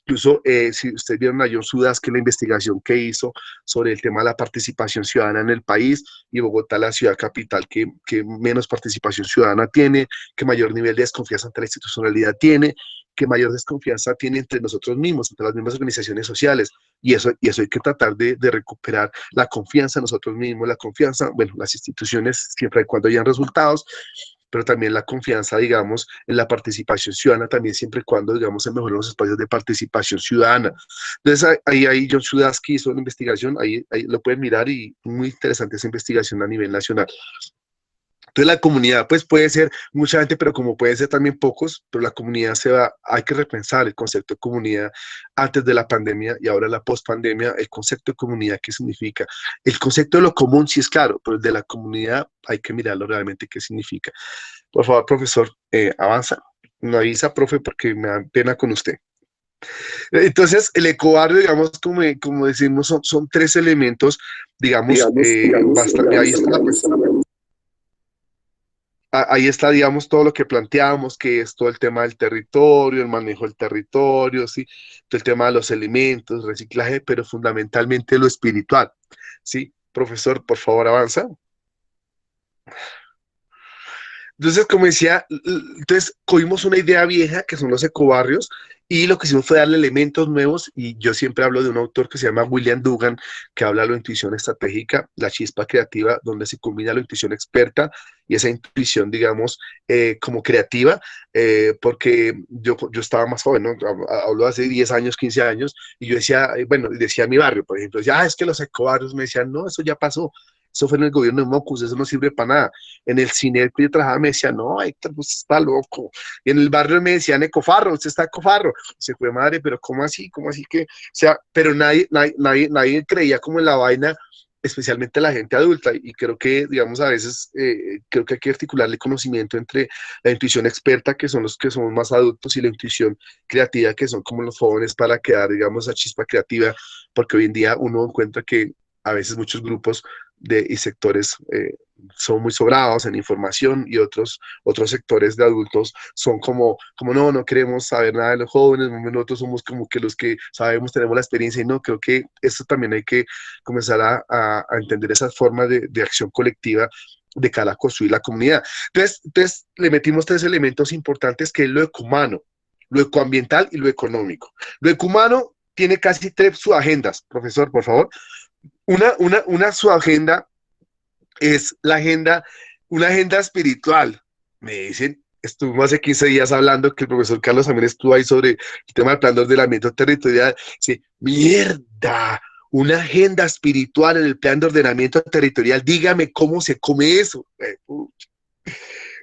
Incluso, si ustedes vieron a John Sudas, que la investigación que hizo sobre el tema de la participación ciudadana en el país, y Bogotá, la ciudad capital que menos participación ciudadana tiene, que mayor nivel de desconfianza ante la institucionalidad tiene, que mayor desconfianza tiene entre nosotros mismos, entre las mismas organizaciones sociales, y eso hay que tratar de recuperar la confianza en nosotros mismos, la confianza, bueno, las instituciones, siempre y cuando hayan resultados, pero también la confianza, digamos, en la participación ciudadana, también siempre y cuando, digamos, se mejoren los espacios de participación ciudadana. Entonces, ahí John Sudarsky hizo una investigación, ahí lo pueden mirar, y muy interesante esa investigación a nivel nacional. Entonces la comunidad pues puede ser mucha gente, pero como puede ser también pocos, pero la comunidad hay que repensar el concepto de comunidad antes de la pandemia y ahora la post-pandemia, el concepto de comunidad, ¿qué significa? El concepto de lo común sí es claro, pero el de la comunidad hay que mirarlo realmente qué significa. Por favor, profesor, avanza. No avisa, profe, porque me da pena con usted. Entonces, el ecobarrio, digamos, como decimos, son tres elementos, digamos, bastante, ahí está, pues, ahí está, digamos, todo lo que planteamos, que es todo el tema del territorio, el manejo del territorio, ¿sí? Todo el tema de los elementos, reciclaje, pero fundamentalmente lo espiritual, ¿sí? Profesor, por favor, avanza. Entonces, como decía, entonces cogimos una idea vieja que son los ecobarrios Y lo que hicimos fue darle elementos nuevos, y yo siempre hablo de un autor que se llama William Dugan, que habla de la intuición estratégica, la chispa creativa, donde se combina la intuición experta y esa intuición, digamos, como creativa, porque yo estaba más joven, ¿no? Hablo hace 10 años, 15 años, y yo decía, bueno, decía a mi barrio, por ejemplo, decía, es que los ecobarrios me decían, no, eso ya pasó. Eso fue en el gobierno de Mocus, eso no sirve para nada. En el cine que yo trabajaba me decían, no, Héctor, usted está loco. Y en el barrio me decían, ecofarro, usted está ecofarro. Se fue madre, pero ¿cómo así? ¿Cómo así que? O sea, pero nadie creía como en la vaina, especialmente la gente adulta. Y creo que, digamos, a veces creo que hay que articularle conocimiento entre la intuición experta, que son los que somos más adultos, y la intuición creativa, que son como los jóvenes, para crear, digamos, esa chispa creativa, porque hoy en día uno encuentra que a veces muchos grupos y sectores son muy sobrados en información, y otros sectores de adultos son como no queremos saber nada de los jóvenes, nosotros somos como que los que sabemos, tenemos la experiencia, y no, creo que esto también hay que comenzar a entender esas formas de acción colectiva de cara a construir la comunidad. Entonces, le metimos tres elementos importantes, que es lo ecumano, lo ecoambiental y lo económico. Lo ecumano tiene casi tres subagendas, profesor, por favor. Una subagenda es una agenda espiritual. Me dicen, estuvimos hace 15 días hablando, que el profesor Carlos también estuvo ahí, sobre el tema del plan de ordenamiento territorial. Dice, mierda, una agenda espiritual en el plan de ordenamiento territorial. Dígame cómo se come eso.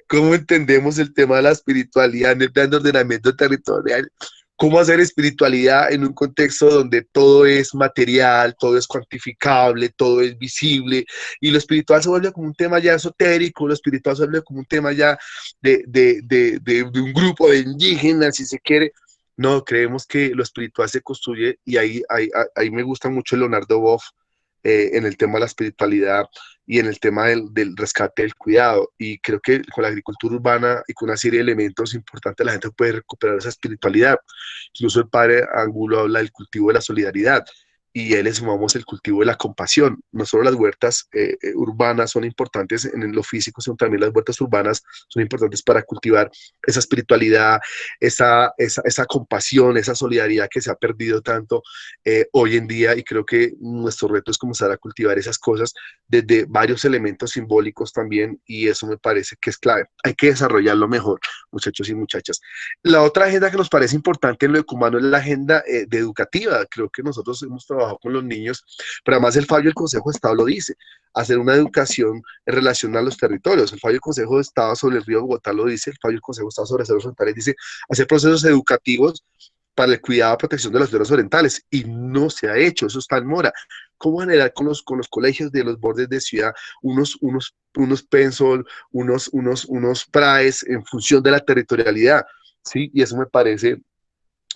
¿Cómo entendemos el tema de la espiritualidad en el plan de ordenamiento territorial? ¿Cómo hacer espiritualidad en un contexto donde todo es material, todo es cuantificable, todo es visible, y lo espiritual se vuelve como un tema ya esotérico, lo espiritual se vuelve como un tema ya de un grupo de indígenas, si se quiere? No, creemos que lo espiritual se construye, y ahí me gusta mucho Leonardo Boff, en el tema de la espiritualidad y en el tema del rescate del cuidado. Y creo que con la agricultura urbana y con una serie de elementos importantes, la gente puede recuperar esa espiritualidad. Incluso el padre Angulo habla del cultivo de la solidaridad, y a él le sumamos el cultivo de la compasión. No solo las huertas urbanas son importantes en lo físico, sino también las huertas urbanas son importantes para cultivar esa espiritualidad, esa compasión, esa solidaridad que se ha perdido tanto hoy en día. Y creo que nuestro reto es comenzar a cultivar esas cosas desde varios elementos simbólicos también, y eso me parece que es clave. Hay que desarrollarlo mejor, muchachos y muchachas. La otra agenda que nos parece importante en lo ecumano es la agenda de educativa. Creo que nosotros hemos trabajado con los niños, pero además el fallo del Consejo de Estado lo dice, hacer una educación en relación a los territorios. El fallo del Consejo de Estado sobre el río Bogotá lo dice, el fallo del Consejo de Estado sobre cerros orientales dice, hacer procesos educativos para el cuidado y protección de los cerros orientales, y no se ha hecho, eso está en mora. ¿Cómo generar con los colegios de los bordes de ciudad unos PENSOL, unos PRAES en función de la territorialidad? ¿Sí? Y eso me parece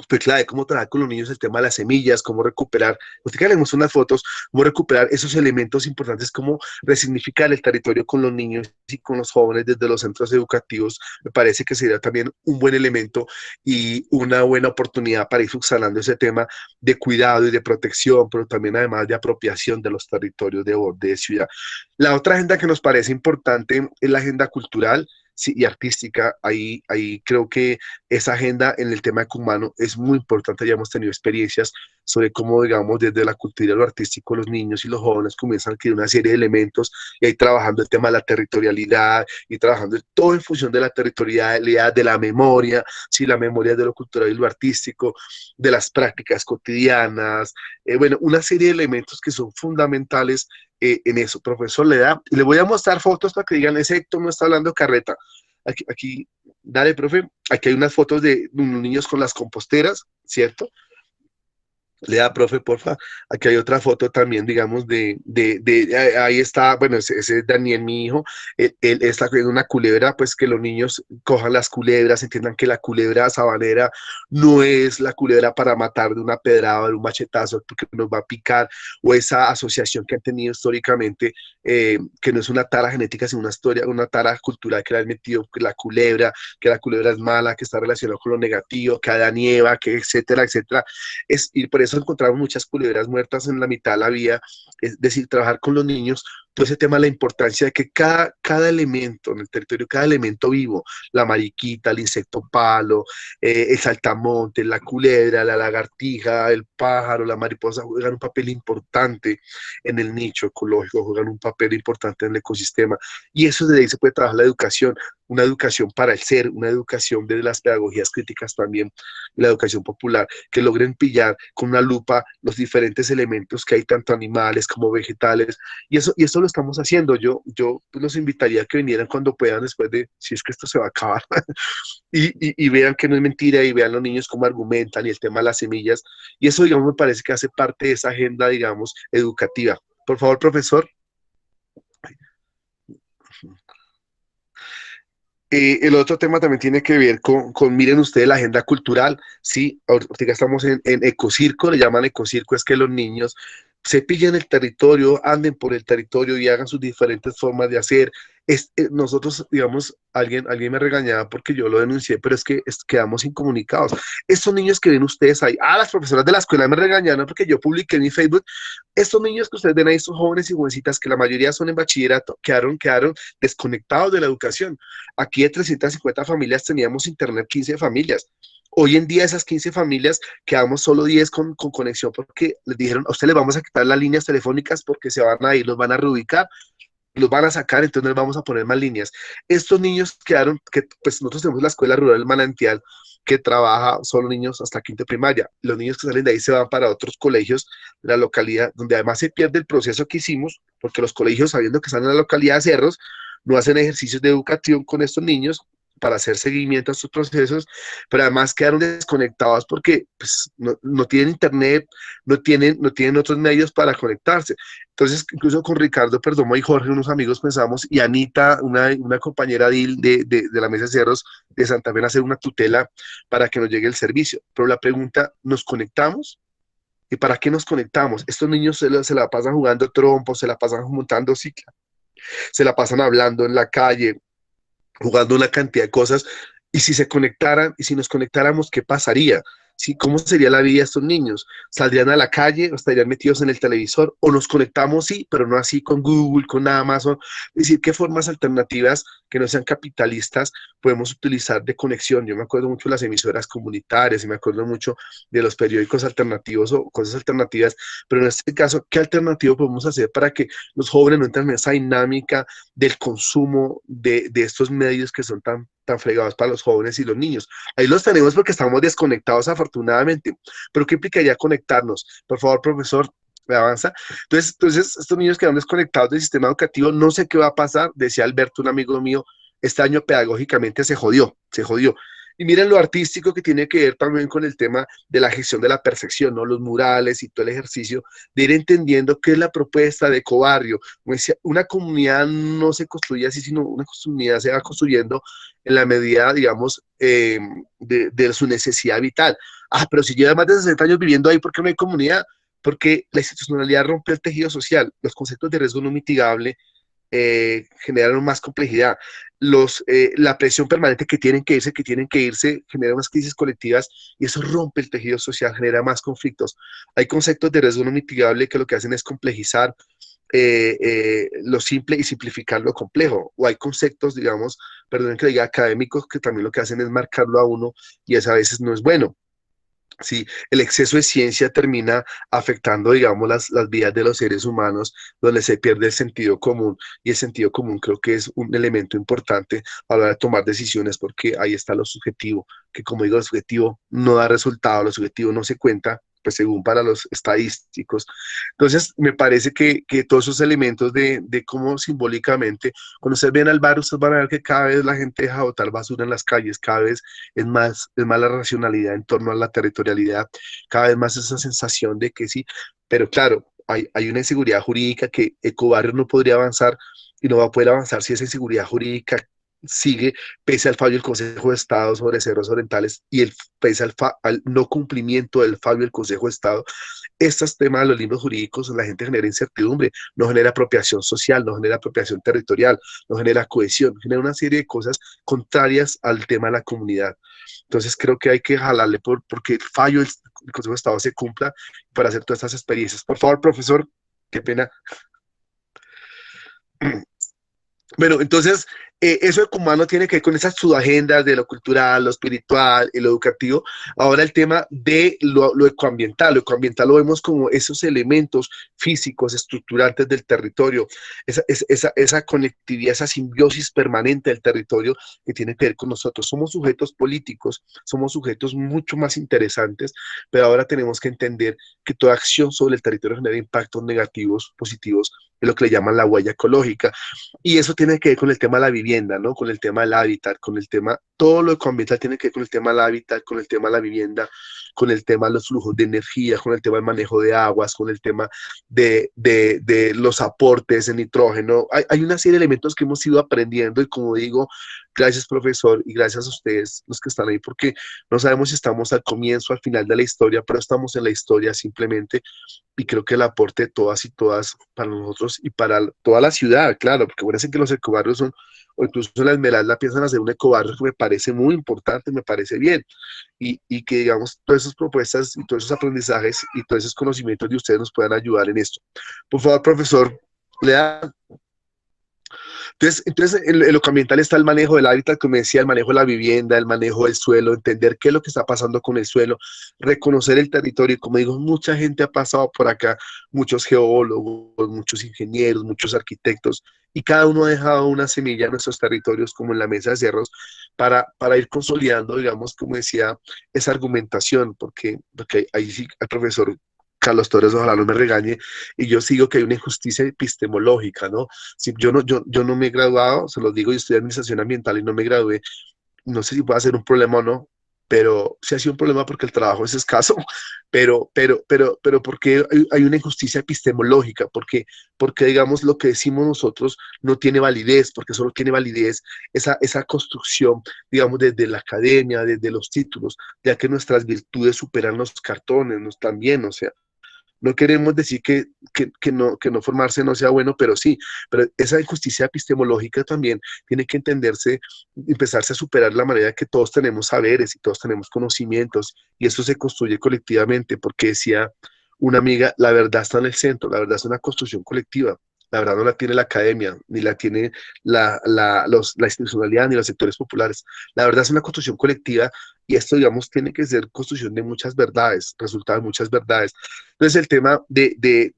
pues clave, cómo trabajar con los niños el tema de las semillas, cómo recuperar, usted que le muestra unas fotos, cómo recuperar esos elementos importantes, cómo resignificar el territorio con los niños y con los jóvenes desde los centros educativos. Me parece que sería también un buen elemento y una buena oportunidad para ir subsanando ese tema de cuidado y de protección, pero también además de apropiación de los territorios de borde de ciudad. La otra agenda que nos parece importante es la agenda cultural, sí, y artística. Ahí creo que esa agenda en el tema ecumano es muy importante. Ya hemos tenido experiencias sobre cómo, digamos, desde la cultura y lo artístico, los niños y los jóvenes comienzan a adquirir una serie de elementos, y ahí trabajando el tema de la territorialidad, y trabajando todo en función de la territorialidad, de la memoria, sí, la memoria de lo cultural y lo artístico, de las prácticas cotidianas, bueno, una serie de elementos que son fundamentales en eso. Profesor, le voy a mostrar fotos para que digan, ese Héctor no está hablando carreta. Aquí, dale, profe, aquí hay unas fotos de unos niños con las composteras, ¿cierto? Le da, profe, porfa. Aquí hay otra foto también, digamos, ahí está, bueno, ese es Daniel, mi hijo. Él está con una culebra, pues que los niños cojan las culebras, entiendan que la culebra sabanera no es la culebra para matar de una pedrada o de un machetazo, porque nos va a picar, o esa asociación que han tenido históricamente, que no es una tara genética, sino una historia, una tara cultural que le han metido, que la culebra es mala, que está relacionada con lo negativo, que da nieva, que etcétera, etcétera. Y por eso encontramos muchas culebras muertas en la mitad de la vía. Es decir, trabajar con los niños todo ese tema, la importancia de que cada elemento en el territorio, cada elemento vivo, la mariquita, el insecto palo, el saltamonte, la culebra, la lagartija, el pájaro, la mariposa, juegan un papel importante en el nicho ecológico, juegan un papel importante en el ecosistema. Y eso desde ahí se puede trabajar la educación, una educación para el ser, una educación desde las pedagogías críticas también, la educación popular, que logren pillar con una lupa los diferentes elementos que hay, tanto animales como vegetales, y eso lo estamos haciendo. Yo pues, los invitaría a que vinieran cuando puedan, después de, si es que esto se va a acabar, y vean que no es mentira, y vean los niños cómo argumentan, y el tema de las semillas, y eso, digamos, me parece que hace parte de esa agenda, digamos, educativa. Por favor, profesor. El otro tema también tiene que ver miren ustedes, la agenda cultural, sí, ahorita estamos en ecocirco, le llaman ecocirco, es que los niños se pillen el territorio, anden por el territorio y hagan sus diferentes formas de hacer. Nosotros, digamos, alguien me regañaba porque yo lo denuncié, pero es que quedamos incomunicados. Estos niños que ven ustedes ahí, las profesoras de la escuela me regañaron porque yo publiqué en mi Facebook, estos niños que ustedes ven ahí, estos jóvenes y jovencitas, que la mayoría son en bachillerato, quedaron desconectados de la educación. Aquí de 350 familias teníamos internet 15 familias. Hoy en día esas 15 familias quedamos solo 10 con conexión porque les dijeron, a ustedes les vamos a quitar las líneas telefónicas porque se van a ir, los van a reubicar, los van a sacar, entonces no les vamos a poner más líneas. Estos niños quedaron, que pues nosotros tenemos la escuela rural del Manantial, que trabaja solo niños hasta quinto de primaria. Los niños que salen de ahí se van para otros colegios de la localidad, donde además se pierde el proceso que hicimos, porque los colegios, sabiendo que están en la localidad de Cerros, no hacen ejercicios de educación con estos niños para hacer seguimiento a estos procesos, pero además quedaron desconectados porque pues, no tienen internet, no tienen otros medios para conectarse. Entonces, incluso con Ricardo Perdomo y Jorge, unos amigos, pensamos, y Anita, una compañera de la Mesa de Cerros de Santa Fe, hacer una tutela para que nos llegue el servicio. Pero la pregunta, ¿nos conectamos? ¿Y para qué nos conectamos? Estos niños se la pasan jugando trompo, se la pasan montando cicla, se la pasan hablando en la calle, jugando una cantidad de cosas, y si se conectaran, y si nos conectáramos, ¿qué pasaría? ¿Sí? ¿Cómo sería la vida de estos niños? ¿Saldrían a la calle o estarían metidos en el televisor? ¿O nos conectamos, sí, pero no así con Google, con Amazon? Es decir, ¿qué formas alternativas que no sean capitalistas podemos utilizar de conexión? Yo me acuerdo mucho de las emisoras comunitarias y me acuerdo mucho de los periódicos alternativos o cosas alternativas, pero en este caso, ¿qué alternativo podemos hacer para que los jóvenes no entren en esa dinámica del consumo de estos medios que son tan fregados para los jóvenes y los niños? Ahí los tenemos porque estamos desconectados afortunadamente, pero ¿qué implicaría conectarnos? Por favor, profesor, me avanza. Entonces, estos niños quedan desconectados del sistema educativo, no sé qué va a pasar, decía Alberto, un amigo mío, este año pedagógicamente se jodió, se jodió. Y miren lo artístico que tiene que ver también con el tema de la gestión de la percepción, ¿no? Los murales y todo el ejercicio de ir entendiendo qué es la propuesta de Ecobarrio. Como decía, una comunidad no se construye así, sino una comunidad se va construyendo en la medida, digamos, de su necesidad vital. Pero si lleva más de 60 años viviendo ahí, ¿por qué no hay comunidad? Porque la institucionalidad rompe el tejido social, los conceptos de riesgo no mitigable generan más complejidad. La presión permanente que tienen que irse, genera unas crisis colectivas y eso rompe el tejido social, genera más conflictos. Hay conceptos de riesgo no mitigable que lo que hacen es complejizar lo simple y simplificar lo complejo. O hay conceptos, digamos, perdón que diga académicos, que también lo que hacen es marcarlo a uno y eso a veces no es bueno. Sí, el exceso de ciencia termina afectando, digamos, las vidas de los seres humanos, donde se pierde el sentido común, y el sentido común creo que es un elemento importante a la hora de tomar decisiones, porque ahí está lo subjetivo, que como digo, lo subjetivo no da resultado, lo subjetivo no se cuenta, pues según para los estadísticos. Entonces, me parece que todos esos elementos de cómo simbólicamente, cuando ustedes ven al bar, ustedes van a ver que cada vez la gente deja de botar basura en las calles, cada vez es más la racionalidad en torno a la territorialidad, cada vez más esa sensación de que sí, pero claro, hay una inseguridad jurídica que Ecobarrio no podría avanzar y no va a poder avanzar si esa inseguridad jurídica sigue pese al fallo del Consejo de Estado sobre Cerros Orientales y pese al no cumplimiento del fallo del Consejo de Estado. Estos temas de los libros jurídicos, la gente genera incertidumbre, no genera apropiación social, no genera apropiación territorial, no genera cohesión, genera una serie de cosas contrarias al tema de la comunidad. Entonces creo que hay que jalarle porque el fallo del Consejo de Estado se cumpla para hacer todas estas experiencias. Por favor, profesor, qué pena. Bueno, entonces, eso ecumano tiene que ver con esas subagendas de lo cultural, lo espiritual y lo educativo. Ahora el tema de lo ecoambiental. Lo ecoambiental lo vemos como esos elementos físicos, estructurantes del territorio, esa conectividad, esa simbiosis permanente del territorio que tiene que ver con nosotros. Somos sujetos políticos, somos sujetos mucho más interesantes, pero ahora tenemos que entender que toda acción sobre el territorio genera impactos negativos, positivos, es lo que le llaman la huella ecológica. Y eso tiene que ver con el tema de la vivienda, ¿no? Con el tema del hábitat, con el tema, todo lo ecoambiental tiene que ver con el tema del hábitat, con el tema de la vivienda, con el tema de los flujos de energía, con el tema del manejo de aguas, con el tema de los aportes de nitrógeno. Hay una serie de elementos que hemos ido aprendiendo y como digo, gracias profesor y gracias a ustedes los que están ahí, porque no sabemos si estamos al comienzo, al final de la historia, pero estamos en la historia simplemente y creo que el aporte de todas y todas para nosotros y para toda la ciudad, claro, porque acuérdense que los ecobarrios son, o incluso la Esmeralda piensan hacer un ecobarrio que me parece muy importante, me parece bien, y que digamos todas esas propuestas y todos esos aprendizajes y todos esos conocimientos de ustedes nos puedan ayudar en esto. Por favor, profesor, le da. Entonces en lo ambiental está el manejo del hábitat, como decía, el manejo de la vivienda, el manejo del suelo, entender qué es lo que está pasando con el suelo, reconocer el territorio. Y como digo, mucha gente ha pasado por acá, muchos geólogos, muchos ingenieros, muchos arquitectos, y cada uno ha dejado una semilla en nuestros territorios, como en la mesa de cerros, para ir consolidando, digamos, como decía, esa argumentación, porque ahí sí el profesor Carlos Torres, ojalá no me regañe, y yo sigo que hay una injusticia epistemológica, ¿no? Si yo no me he graduado, se lo digo, yo estudié administración ambiental y no me gradué, no sé si puede ser un problema o no, pero sí ha sido un problema porque el trabajo es escaso, pero porque hay una injusticia epistemológica, porque digamos lo que decimos nosotros no tiene validez, porque solo tiene validez esa construcción, digamos, desde la academia, desde los títulos, ya que nuestras virtudes superan los cartones, nos también, o sea, no queremos decir que no formarse no sea bueno, pero sí, pero esa injusticia epistemológica también tiene que entenderse, empezarse a superar la manera que todos tenemos saberes y todos tenemos conocimientos, y eso se construye colectivamente, porque decía una amiga, la verdad está en el centro, la verdad es una construcción colectiva. La verdad no la tiene la academia, ni la tiene la institucionalidad, ni los sectores populares. La verdad es una construcción colectiva y esto, digamos, tiene que ser construcción de muchas verdades, resultado de muchas verdades. Entonces, el tema de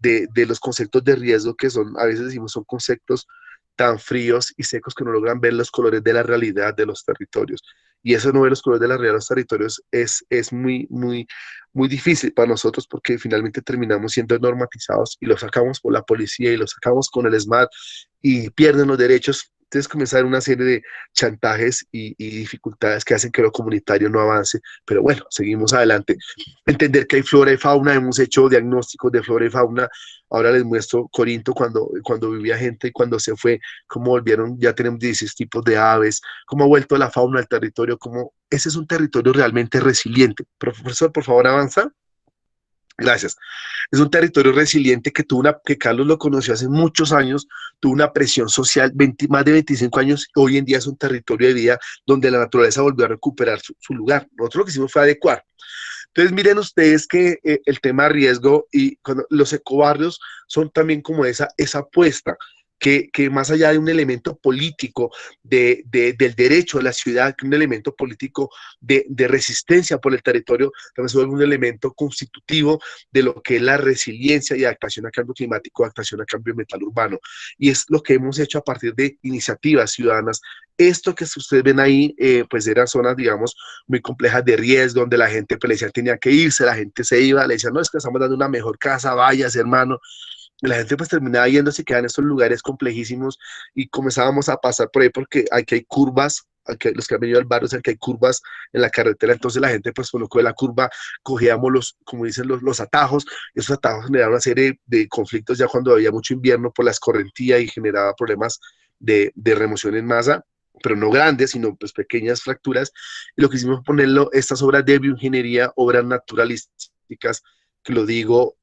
los conceptos de riesgo, que son, a veces decimos, son conceptos tan fríos y secos que no logran ver los colores de la realidad de los territorios. Y eso no ver los colores de la realidad de los territorios es muy difícil para nosotros porque finalmente terminamos siendo normatizados y los sacamos por la policía y los sacamos con el SMAT y pierden los derechos. Entonces comenzar una serie de chantajes y dificultades que hacen que lo comunitario no avance. Pero bueno, seguimos adelante. Entender que hay flora y fauna, hemos hecho diagnósticos de flora y fauna. Ahora les muestro Corinto cuando vivía gente y cuando se fue, cómo volvieron, ya tenemos 16 tipos de aves, cómo ha vuelto la fauna al territorio, cómo ese es un territorio realmente resiliente. Profesor, por favor, avanza. Gracias. Es un territorio resiliente que que Carlos lo conoció hace muchos años, tuvo una presión social, más de 25 años, hoy en día es un territorio de vida donde la naturaleza volvió a recuperar su lugar. Nosotros lo que hicimos fue adecuar. Entonces, miren ustedes que el tema de riesgo y los ecobarrios son también como esa apuesta. Que más allá de un elemento político del derecho de la ciudad, que un elemento político de resistencia por el territorio, también se vuelve un elemento constitutivo de lo que es la resiliencia y adaptación al cambio climático, adaptación al cambio ambiental urbano. Y es lo que hemos hecho a partir de iniciativas ciudadanas. Esto que ustedes ven ahí, pues eran zonas, digamos, muy complejas de riesgo, donde la gente pues, le decía tenía que irse, la gente se iba, le decían, no, es que estamos dando una mejor casa, vayas, hermano. Y la gente pues terminaba yéndose, quedan en estos lugares complejísimos y comenzábamos a pasar por ahí porque aquí hay curvas, aquí, los que han venido al barrio, que hay curvas en la carretera, entonces la gente pues colocó de la curva, cogíamos como dicen, los atajos, esos atajos generaban una serie de conflictos ya cuando había mucho invierno por la escorrentía y generaba problemas de remoción en masa, pero no grandes, sino pues pequeñas fracturas, y lo que hicimos fue ponerlo, estas obras de bioingeniería, obras naturalísticas, que lo digo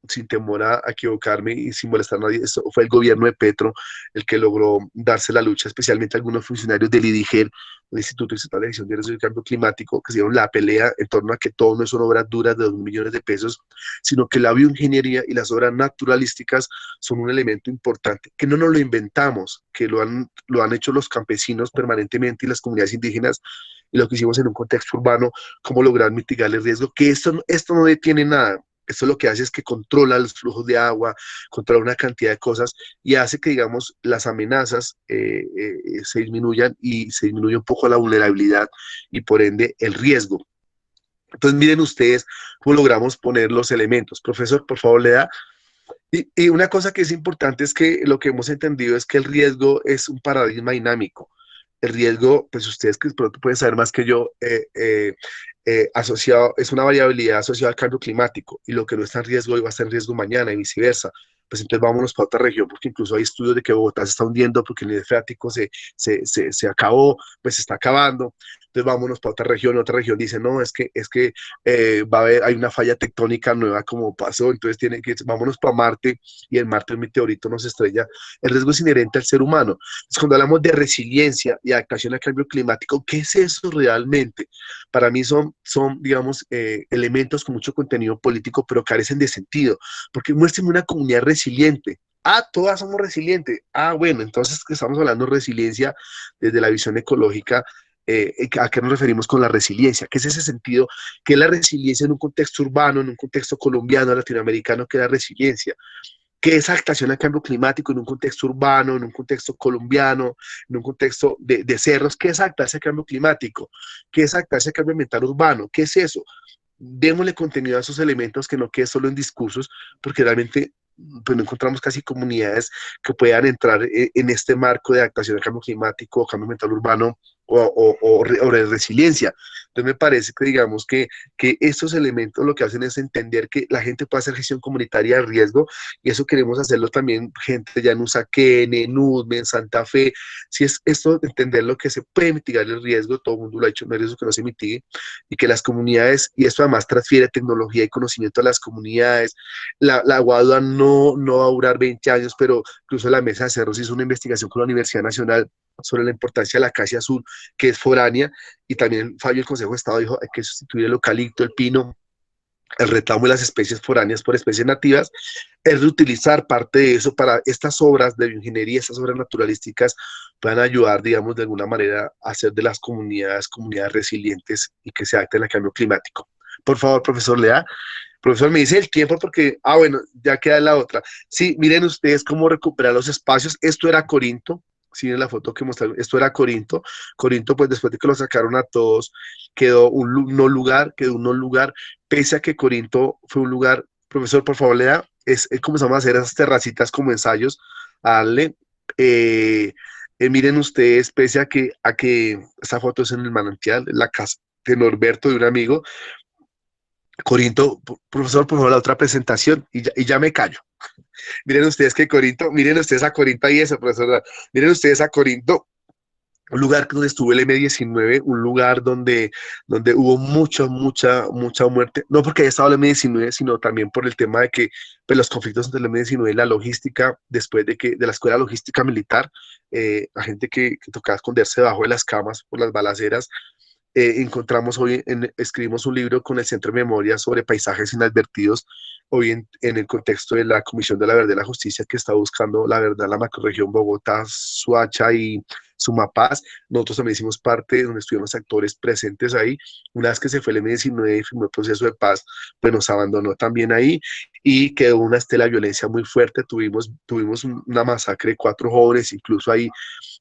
sin temor a equivocarme y sin molestar a nadie, esto fue el gobierno de Petro el que logró darse la lucha, especialmente algunos funcionarios del IDIGER, el Instituto Estatal de Gestión de Riesgo y Cambio Climático, que se dieron la pelea en torno a que todo no son obras duras de 2.000 millones de pesos, sino que la bioingeniería y las obras naturalísticas son un elemento importante, que no nos lo inventamos, que lo han hecho los campesinos permanentemente y las comunidades indígenas, y lo que hicimos en un contexto urbano, cómo lograr mitigar el riesgo, que esto no detiene nada. Esto lo que hace es que controla los flujos de agua, controla una cantidad de cosas y hace que, digamos, las amenazas se disminuyan y se disminuye un poco la vulnerabilidad y por ende el riesgo. Entonces, miren ustedes cómo logramos poner los elementos. Profesor, por favor, le da. Y una cosa que es importante es que lo que hemos entendido es que el riesgo es un paradigma dinámico. El riesgo, pues ustedes que pronto pueden saber más que yo, asociado, es una variabilidad asociada al cambio climático y lo que no está en riesgo hoy va a estar en riesgo mañana y viceversa. Pues entonces vámonos para otra región, porque incluso hay estudios de que Bogotá se está hundiendo porque el nivel freático se acabó, pues se está acabando. Entonces vámonos para otra región dice, no, es que va a haber, hay una falla tectónica nueva como pasó, entonces vámonos para Marte y en Marte un meteorito nos estrella. El riesgo es inherente al ser humano. Entonces, cuando hablamos de resiliencia y adaptación al cambio climático, ¿qué es eso realmente? Para mí son digamos, elementos con mucho contenido político, pero carecen de sentido, porque muéstrenme una comunidad resiliente. Ah, todas somos resilientes. Ah, bueno, entonces que estamos hablando de resiliencia desde la visión ecológica. ¿A qué nos referimos con la resiliencia? ¿Qué es ese sentido? ¿Qué es la resiliencia en un contexto urbano, en un contexto colombiano, latinoamericano? ¿Qué es la resiliencia? ¿Qué es adaptación al cambio climático en un contexto urbano, en un contexto colombiano, en un contexto de cerros? ¿Qué es adaptarse al cambio climático? ¿Qué es adaptarse al cambio ambiental urbano? ¿Qué es eso? Démosle contenido a esos elementos, que no quede solo en discursos, porque realmente pues no encontramos casi comunidades que puedan entrar en este marco de adaptación al cambio climático, cambio ambiental urbano o de resiliencia. Entonces me parece que digamos que estos elementos lo que hacen es entender que la gente puede hacer gestión comunitaria de riesgo y eso queremos hacerlo también gente ya en Usaquén, en Udme, en Santa Fe. Si es esto de entender lo que se puede mitigar el riesgo, todo el mundo lo ha hecho, no hay riesgo que no se mitigue, y que las comunidades, y esto además transfiere tecnología y conocimiento a las comunidades. La Guadua no va a durar 20 años, pero incluso la Mesa de Cerros hizo una investigación con la Universidad Nacional sobre la importancia de la acacia azul, que es foránea, y también el fallo del Consejo de Estado dijo hay que sustituir el eucalipto, el pino, el retamo y las especies foráneas por especies nativas, es reutilizar parte de eso para estas obras de bioingeniería, estas obras naturalísticas, puedan ayudar, digamos, de alguna manera a hacer de las comunidades resilientes y que se adapten al cambio climático. Por favor, profesor Lea. Profesor, me dice el tiempo porque, bueno, ya queda la otra. Sí, miren ustedes cómo recuperar los espacios. Esto era Corinto, sí, en la foto que mostraron, esto era Corinto. Corinto, pues después de que lo sacaron a todos, quedó quedó un no lugar, pese a que Corinto fue un lugar, profesor, por favor, le da, comenzamos a hacer esas terracitas como ensayos, a darle, miren ustedes, pese a que esta foto es en el manantial, en la casa de Norberto, de un amigo, Corinto, profesor, por favor, la otra presentación, y ya me callo. Miren ustedes que Corinto, miren ustedes a Corinto y eso, profesor, miren ustedes a Corinto, un lugar donde estuvo el M19, un lugar donde hubo mucha muerte, no porque haya estado el M19, sino también por el tema de que pues, los conflictos entre el M19 y la logística, después de la escuela logística militar, la gente que tocaba esconderse debajo de las camas por las balaceras, encontramos hoy, escribimos un libro con el Centro de Memoria sobre paisajes inadvertidos, hoy en el contexto de la Comisión de la Verdad y la Justicia que está buscando la verdad en la macrorregión Bogotá, Suacha y Sumapaz. Nosotros también hicimos parte, donde estuvimos actores presentes ahí. Una vez que se fue el M19 y firmó el proceso de paz, pues nos abandonó también ahí y quedó una estela de violencia muy fuerte. Tuvimos una masacre de 4 jóvenes, incluso ahí,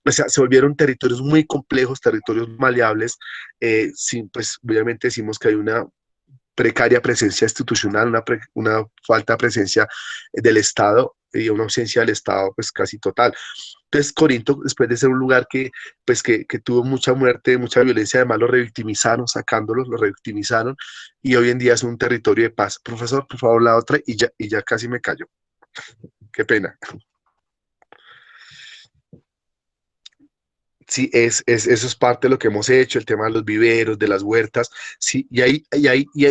o sea, se volvieron territorios muy complejos, territorios maleables. Pues obviamente decimos que hay una precaria presencia institucional, una falta de presencia del Estado y una ausencia del Estado pues casi total. Entonces Corinto, después de ser un lugar que tuvo mucha muerte, mucha violencia, además lo revictimizaron, sacándolos, lo revictimizaron y hoy en día es un territorio de paz. Profesor, por favor, la otra y ya casi me callo. Qué pena. Sí, eso es parte de lo que hemos hecho, el tema de los viveros, de las huertas, sí, y ahí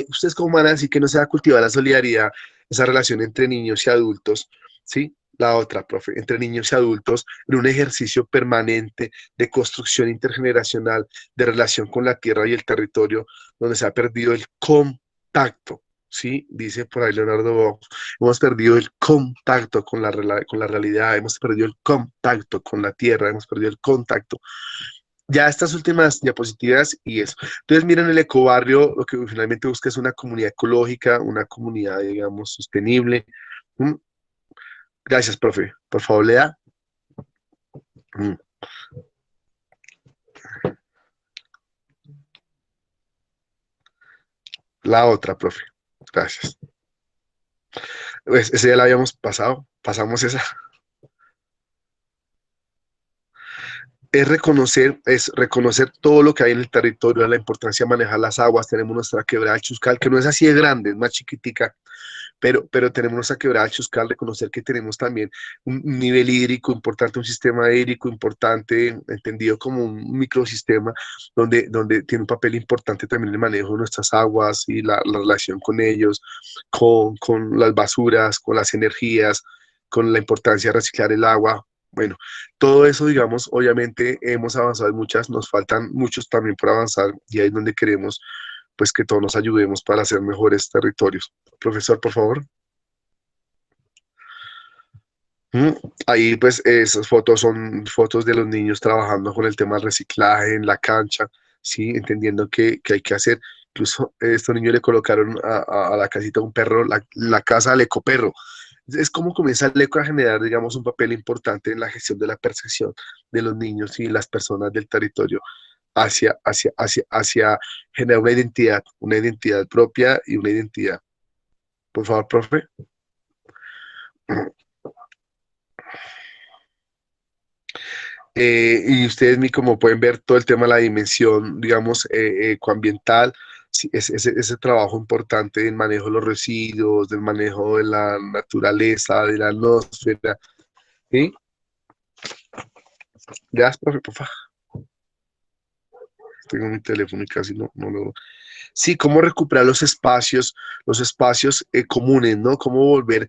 ustedes cómo van a decir que no se va a cultivar la solidaridad esa relación entre niños y adultos, ¿sí? La otra, profe, entre niños y adultos, en un ejercicio permanente de construcción intergeneracional, de relación con la tierra y el territorio, donde se ha perdido el contacto, ¿sí? Dice por ahí Leonardo Box, hemos perdido el contacto con con la realidad, hemos perdido el contacto con la tierra, hemos perdido el contacto. Ya estas últimas diapositivas y eso. Entonces, miren, el ecobarrio lo que finalmente busca es una comunidad ecológica, una comunidad, digamos, sostenible. Mm, Gracias, profe. Por favor, lea. Mm, La otra, profe. Gracias. Pues, ese ya la habíamos pasado. Pasamos esa. Es reconocer todo lo que hay en el territorio, la importancia de manejar las aguas. Tenemos nuestra quebrada del Chuscal, que no es así de grande, es más chiquitica, pero tenemos nuestra quebrada del Chuscal, reconocer que tenemos también un nivel hídrico importante, un sistema hídrico importante, entendido como un microsistema, donde tiene un papel importante también el manejo de nuestras aguas y la relación con ellos, con las basuras, con las energías, con la importancia de reciclar el agua. Bueno, todo eso, digamos, obviamente hemos avanzado en muchas, nos faltan muchos también por avanzar y ahí es donde queremos pues que todos nos ayudemos para hacer mejores territorios. Profesor, por favor. Mm, Ahí pues esas fotos son fotos de los niños trabajando con el tema del reciclaje en la cancha, ¿sí? Entendiendo que hay que hacer. Incluso estos niños le colocaron a la casita un perro, la casa del ecoperro. Es como comienza el eco a generar, digamos, un papel importante en la gestión de la percepción de los niños y las personas del territorio hacia generar una identidad propia y una identidad. Por favor, profe. Y ustedes, como pueden ver, todo el tema de la dimensión, digamos, ecoambiental, sí, ese trabajo importante del manejo de los residuos, del manejo de la naturaleza, de la atmósfera, ¿sí? Gracias, profe, por favor. Tengo mi teléfono y casi no lo... Sí, cómo recuperar los espacios comunes, ¿no? Cómo volver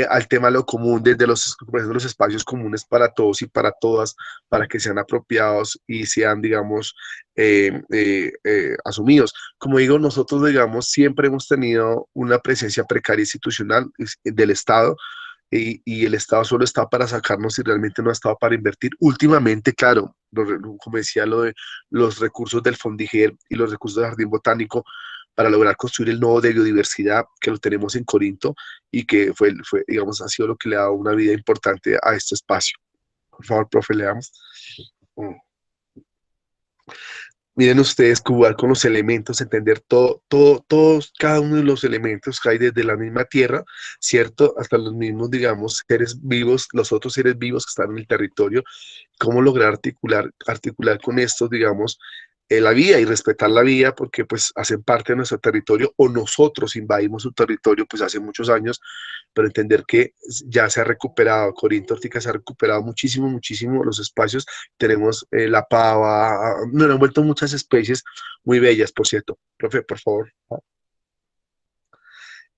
al tema de lo común, desde los espacios comunes para todos y para todas, para que sean apropiados y sean, digamos, asumidos. Como digo, nosotros, digamos, siempre hemos tenido una presencia precaria institucional del Estado y el Estado solo está para sacarnos y realmente no ha estado para invertir. Últimamente, claro, como decía, lo de los recursos del Fondiger y los recursos del Jardín Botánico para lograr construir el nodo de biodiversidad que lo tenemos en Corinto y que digamos, ha sido lo que le ha dado una vida importante a este espacio. Por favor, profe, leamos. Mm. Miren ustedes, jugar con los elementos, entender todos, cada uno de los elementos que hay desde la misma tierra, ¿cierto? Hasta los mismos, digamos, seres vivos, los otros seres vivos que están en el territorio, cómo lograr articular con estos, digamos, la vía y respetar la vía porque pues hacen parte de nuestro territorio o nosotros invadimos su territorio pues hace muchos años, pero entender que ya se ha recuperado, Corinto Ártica se ha recuperado muchísimo, muchísimo los espacios, tenemos la pava, nos han vuelto muchas especies muy bellas, por cierto. Profe, por favor.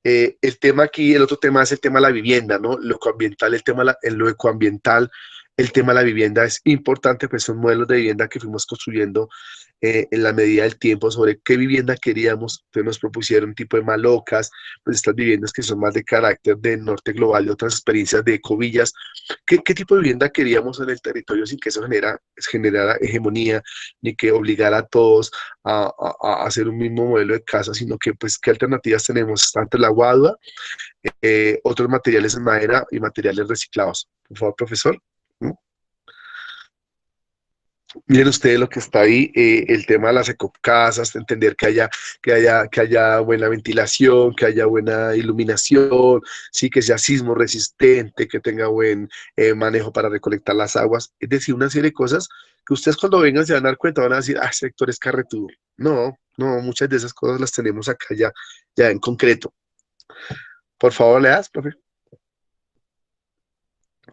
El tema aquí, el otro tema es el tema de la vivienda, ¿no? Lo ecoambiental, en lo ecoambiental, el tema de la vivienda es importante, pues son modelos de vivienda que fuimos construyendo en la medida del tiempo sobre qué vivienda queríamos. Entonces nos propusieron un tipo de malocas, pues estas viviendas que son más de carácter del norte global y otras experiencias de ecovillas. ¿Qué tipo de vivienda queríamos en el territorio sin que eso generara hegemonía, ni que obligara a todos a hacer un mismo modelo de casa, sino que, pues, ¿qué alternativas tenemos? Está entre la guadua, otros materiales en madera y materiales reciclados. Por favor, profesor. ¿Mm? Miren ustedes lo que está ahí, el tema de las ecocasas, entender que haya buena ventilación, que haya buena iluminación, sí, que sea sismo resistente, que tenga buen manejo para recolectar las aguas. Es decir, una serie de cosas que ustedes cuando vengan se van a dar cuenta, van a decir, ese sector es carretudo. No, no, muchas de esas cosas las tenemos acá ya en concreto. Por favor, le das, profe.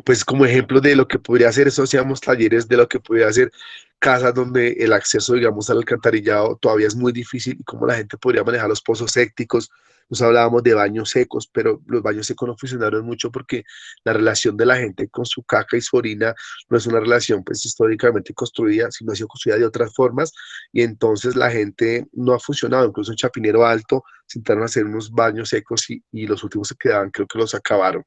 pues como ejemplo de lo que podría hacer eso, hacíamos talleres de lo que podría hacer casas donde el acceso, digamos, al alcantarillado todavía es muy difícil y cómo la gente podría manejar los pozos sépticos. Nos hablábamos de baños secos, pero los baños secos no funcionaron mucho porque la relación de la gente con su caca y su orina no es una relación pues históricamente construida, sino ha sido construida de otras formas y entonces la gente no ha funcionado. Incluso en Chapinero Alto se intentaron hacer unos baños secos y los últimos se quedaban, creo que los acabaron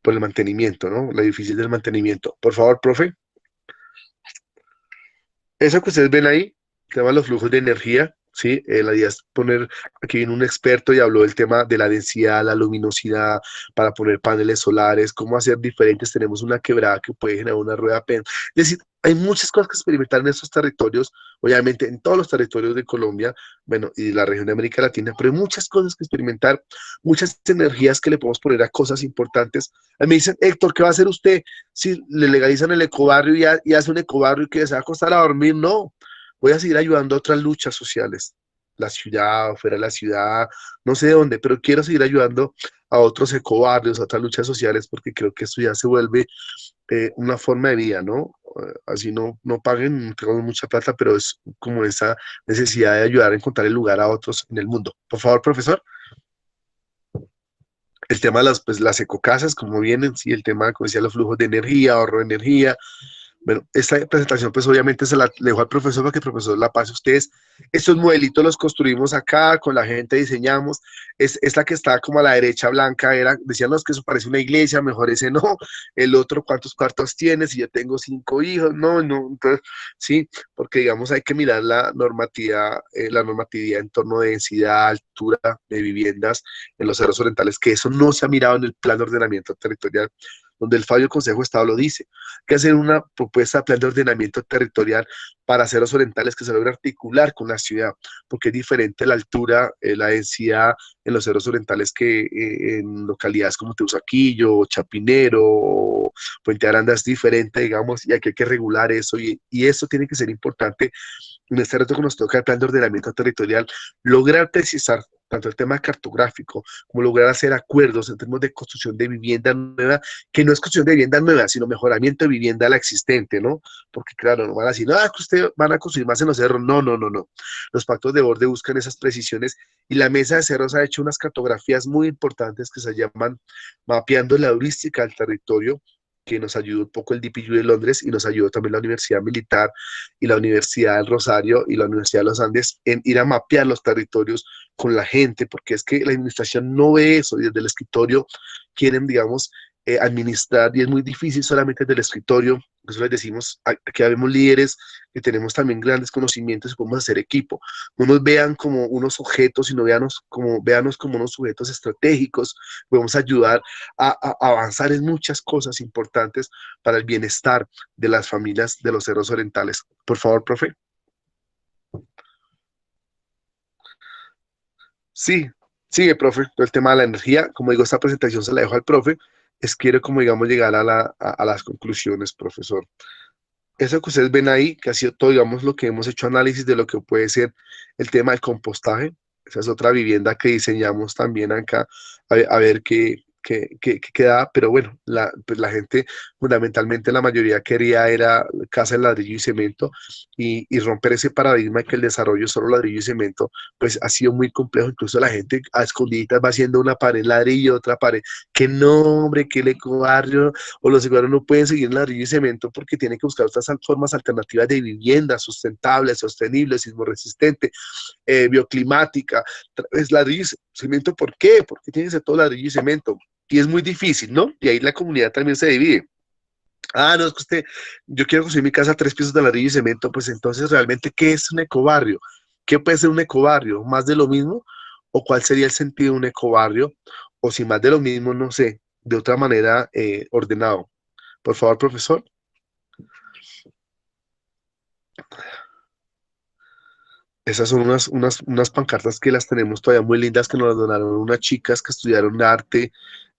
por el mantenimiento, ¿no? La difícil del mantenimiento. Por favor, profe. Eso que ustedes ven ahí, el tema de los flujos de energía, ¿sí? La idea es poner, aquí viene un experto y habló del tema de la densidad, la luminosidad, para poner paneles solares, cómo hacer diferentes. Tenemos una quebrada que puede generar una rueda PEN. Es decir, hay muchas cosas que experimentar en estos territorios, obviamente en todos los territorios de Colombia, bueno, y de la región de América Latina, pero hay muchas cosas que experimentar, muchas energías que le podemos poner a cosas importantes. A mí me dicen, Héctor, ¿qué va a hacer usted si le legalizan el ecobarrio y hace un ecobarrio que se va a acostar a dormir? No, voy a seguir ayudando a otras luchas sociales, la ciudad, fuera de la ciudad, no sé de dónde, pero quiero seguir ayudando a otros ecobarrios, a otras luchas sociales, porque creo que esto ya se vuelve una forma de vida, ¿no? Así no paguen, no tengan mucha plata, pero es como esa necesidad de ayudar a encontrar el lugar a otros en el mundo. Por favor, profesor. El tema de las ecocasas, como vienen, sí, el tema, como decía, los flujos de energía, ahorro de energía, bueno, esta presentación pues obviamente se la dejo al profesor para que el profesor la pase a ustedes. Estos modelitos los construimos acá, con la gente diseñamos. Es la que está como a la derecha blanca, era, decían los que eso parece una iglesia, mejor ese no. El otro, ¿cuántos cuartos tienes? Si yo tengo 5 hijos, no. Entonces, sí, porque digamos hay que mirar la normatividad en torno de densidad, altura de viviendas en los cerros orientales, que eso no se ha mirado en el plan de ordenamiento territorial donde el fallo del Consejo de Estado lo dice, que hacer una propuesta de plan de ordenamiento territorial para cerros orientales que se logre articular con la ciudad, porque es diferente la altura, la densidad en los cerros orientales que en localidades como Teusaquillo, Chapinero, Puente Aranda es diferente, digamos, y aquí hay que regular eso, y eso tiene que ser importante en este reto que nos toca el plan de ordenamiento territorial, lograr precisar tanto el tema cartográfico como lograr hacer acuerdos en términos de construcción de vivienda nueva, que no es construcción de vivienda nueva, sino mejoramiento de vivienda la existente, ¿no? Porque claro, no van a decir, no, que ustedes van a construir más en los cerros, no. Los pactos de borde buscan esas precisiones y la mesa de cerros ha hecho unas cartografías muy importantes que se llaman mapeando la heurística del territorio, que nos ayudó un poco el DPU de Londres y nos ayudó también la Universidad Militar y la Universidad del Rosario y la Universidad de los Andes en ir a mapear los territorios con la gente, porque es que la administración no ve eso y desde el escritorio quieren, digamos, administrar y es muy difícil solamente desde el escritorio. Por eso les decimos que habemos líderes que tenemos también grandes conocimientos y podemos hacer equipo. No nos vean como unos objetos, sino véanos como unos sujetos estratégicos. Podemos ayudar a avanzar en muchas cosas importantes para el bienestar de las familias de los cerros orientales. Por favor, profe. Sí, sigue, profe. El tema de la energía, como digo, esta presentación se la dejo al profe. Es quiero, como digamos, llegar a las conclusiones, profesor. Eso que ustedes ven ahí, que ha sido todo, digamos, lo que hemos hecho análisis de lo que puede ser el tema del compostaje. Esa es otra vivienda que diseñamos también acá, a ver qué queda, pero bueno, pues la gente, fundamentalmente la mayoría quería era casa en ladrillo y cemento, y romper ese paradigma que el desarrollo es solo ladrillo y cemento, pues ha sido muy complejo, incluso la gente a escondiditas va haciendo una pared ladrillo, otra pared, que no, hombre, que el ecobarrio o los ecuatorianos no pueden seguir en ladrillo y cemento porque tienen que buscar otras formas alternativas de vivienda sustentable, sostenible, sismo resistente, bioclimática. Es ladrillo y cemento, ¿por qué? Porque tiene que ser todo ladrillo y cemento. Y es muy difícil, ¿no? Y ahí la comunidad también se divide. Ah, no, es que usted, yo quiero construir mi casa a 3 pisos de ladrillo y cemento, pues entonces realmente, ¿qué es un ecobarrio? ¿Qué puede ser un ecobarrio? ¿Más de lo mismo? ¿O cuál sería el sentido de un ecobarrio? O si más de lo mismo, no sé, de otra manera ordenado. Por favor, profesor. Esas son unas pancartas que las tenemos todavía muy lindas que nos las donaron unas chicas que estudiaron arte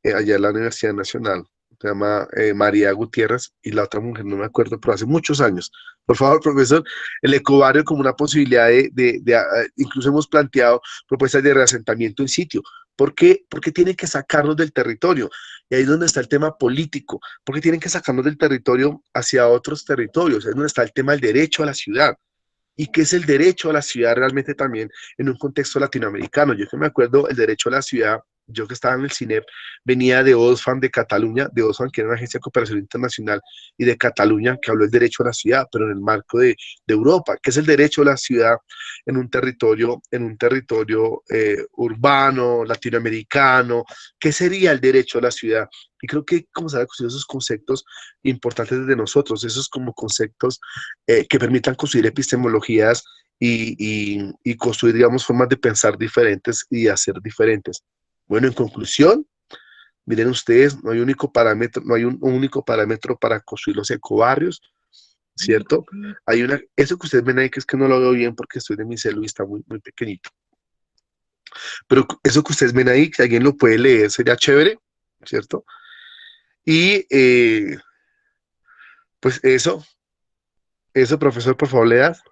allá en la Universidad Nacional. Se llama María Gutiérrez y la otra mujer, no me acuerdo, pero hace muchos años. Por favor, profesor, el ecobarrio como una posibilidad incluso hemos planteado propuestas de reasentamiento en sitio. ¿Por qué? Porque tienen que sacarnos del territorio. Y ahí es donde está el tema político. Porque tienen que sacarnos del territorio hacia otros territorios. Ahí es donde está el tema del derecho a la ciudad. ¿Y qué es el derecho a la ciudad realmente también en un contexto latinoamericano? Yo que me acuerdo, el derecho a la ciudad, yo que estaba en el CINEP, venía de Oxfam de Cataluña, de Oxfam, que era una agencia de cooperación internacional, y de Cataluña, que habló del derecho a la ciudad, pero en el marco de Europa. ¿Qué es el derecho a la ciudad en un territorio urbano, latinoamericano? ¿Qué sería el derecho a la ciudad? Y creo que como se han construido esos conceptos importantes desde nosotros, esos como conceptos que permitan construir epistemologías y construir, digamos, formas de pensar diferentes y de hacer diferentes. Bueno, en conclusión, miren ustedes, no hay, único parámetro, no hay un único parámetro para construir los ecobarrios, ¿cierto? Hay una, eso que ustedes ven ahí, que es que no lo veo bien porque estoy de mi celular y está muy, muy pequeñito. Pero eso que ustedes ven ahí, que alguien lo puede leer, sería chévere, ¿cierto? Y pues eso, profesor, por favor, le das.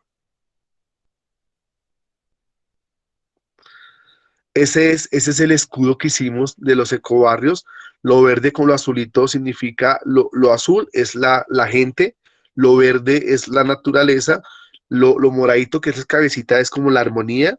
Ese es el escudo que hicimos de los ecobarrios. Lo verde con lo azulito significa, lo azul es la gente, lo verde es la naturaleza, lo moradito que es cabecita es como la armonía,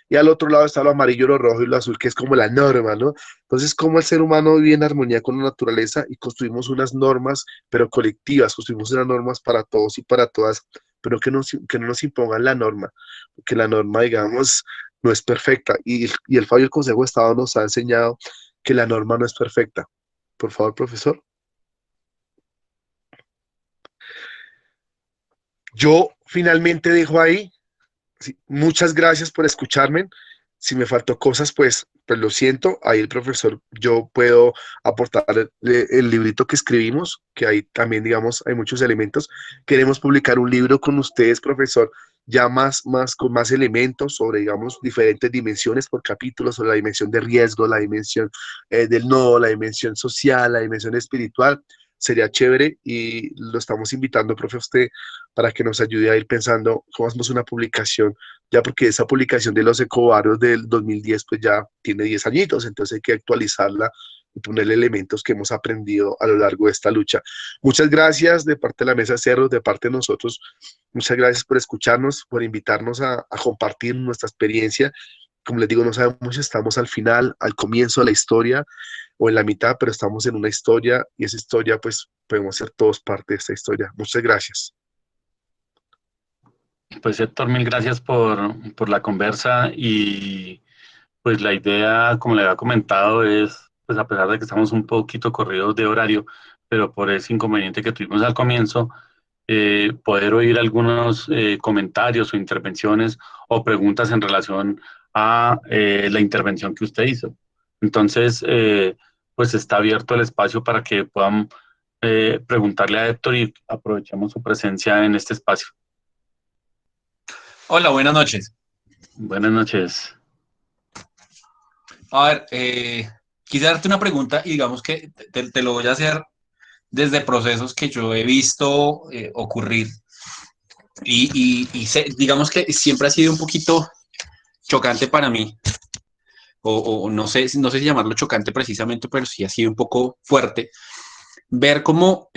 y al otro lado está lo amarillo, lo rojo y lo azul, que es como la norma, ¿no? Entonces, como el ser humano vive en armonía con la naturaleza y construimos unas normas, pero colectivas, construimos unas normas para todos y para todas, pero que no nos impongan la norma, porque la norma, digamos, no es perfecta. Y el fallo del Consejo de Estado nos ha enseñado que la norma no es perfecta. Por favor, profesor. Yo finalmente dejo ahí. Sí, muchas gracias por escucharme. Si me faltó cosas, pues lo siento. Ahí el profesor, yo puedo aportar el librito que escribimos, que ahí también, digamos, hay muchos elementos. Queremos publicar un libro con ustedes, profesor, ya con más elementos sobre, digamos, diferentes dimensiones por capítulo, sobre la dimensión de riesgo, la dimensión del nodo, la dimensión social, la dimensión espiritual. Sería chévere y lo estamos invitando, profe, a usted para que nos ayude a ir pensando cómo hacemos una publicación, ya porque esa publicación de los ecobarrios del 2010 pues ya tiene 10 añitos, entonces hay que actualizarla y ponerle elementos que hemos aprendido a lo largo de esta lucha. Muchas gracias de parte de la Mesa Cerros, de parte de nosotros, muchas gracias por escucharnos, por invitarnos a compartir nuestra experiencia. Como les digo, no sabemos si estamos al final, al comienzo de la historia o en la mitad, pero estamos en una historia y esa historia pues podemos ser todos parte de esta historia. Muchas gracias. Pues Héctor, mil gracias por la conversa y pues la idea, como le había comentado, es, pues a pesar de que estamos un poquito corridos de horario, pero por ese inconveniente que tuvimos al comienzo, poder oír algunos comentarios o intervenciones o preguntas en relación a la intervención que usted hizo. Entonces, pues está abierto el espacio para que puedan preguntarle a Héctor y aprovechemos su presencia en este espacio. Hola, buenas noches. Buenas noches. A ver, quise darte una pregunta y digamos que te lo voy a hacer desde procesos que yo he visto ocurrir digamos que siempre ha sido un poquito chocante para mí, o no sé si llamarlo chocante precisamente, pero sí ha sido un poco fuerte, ver cómo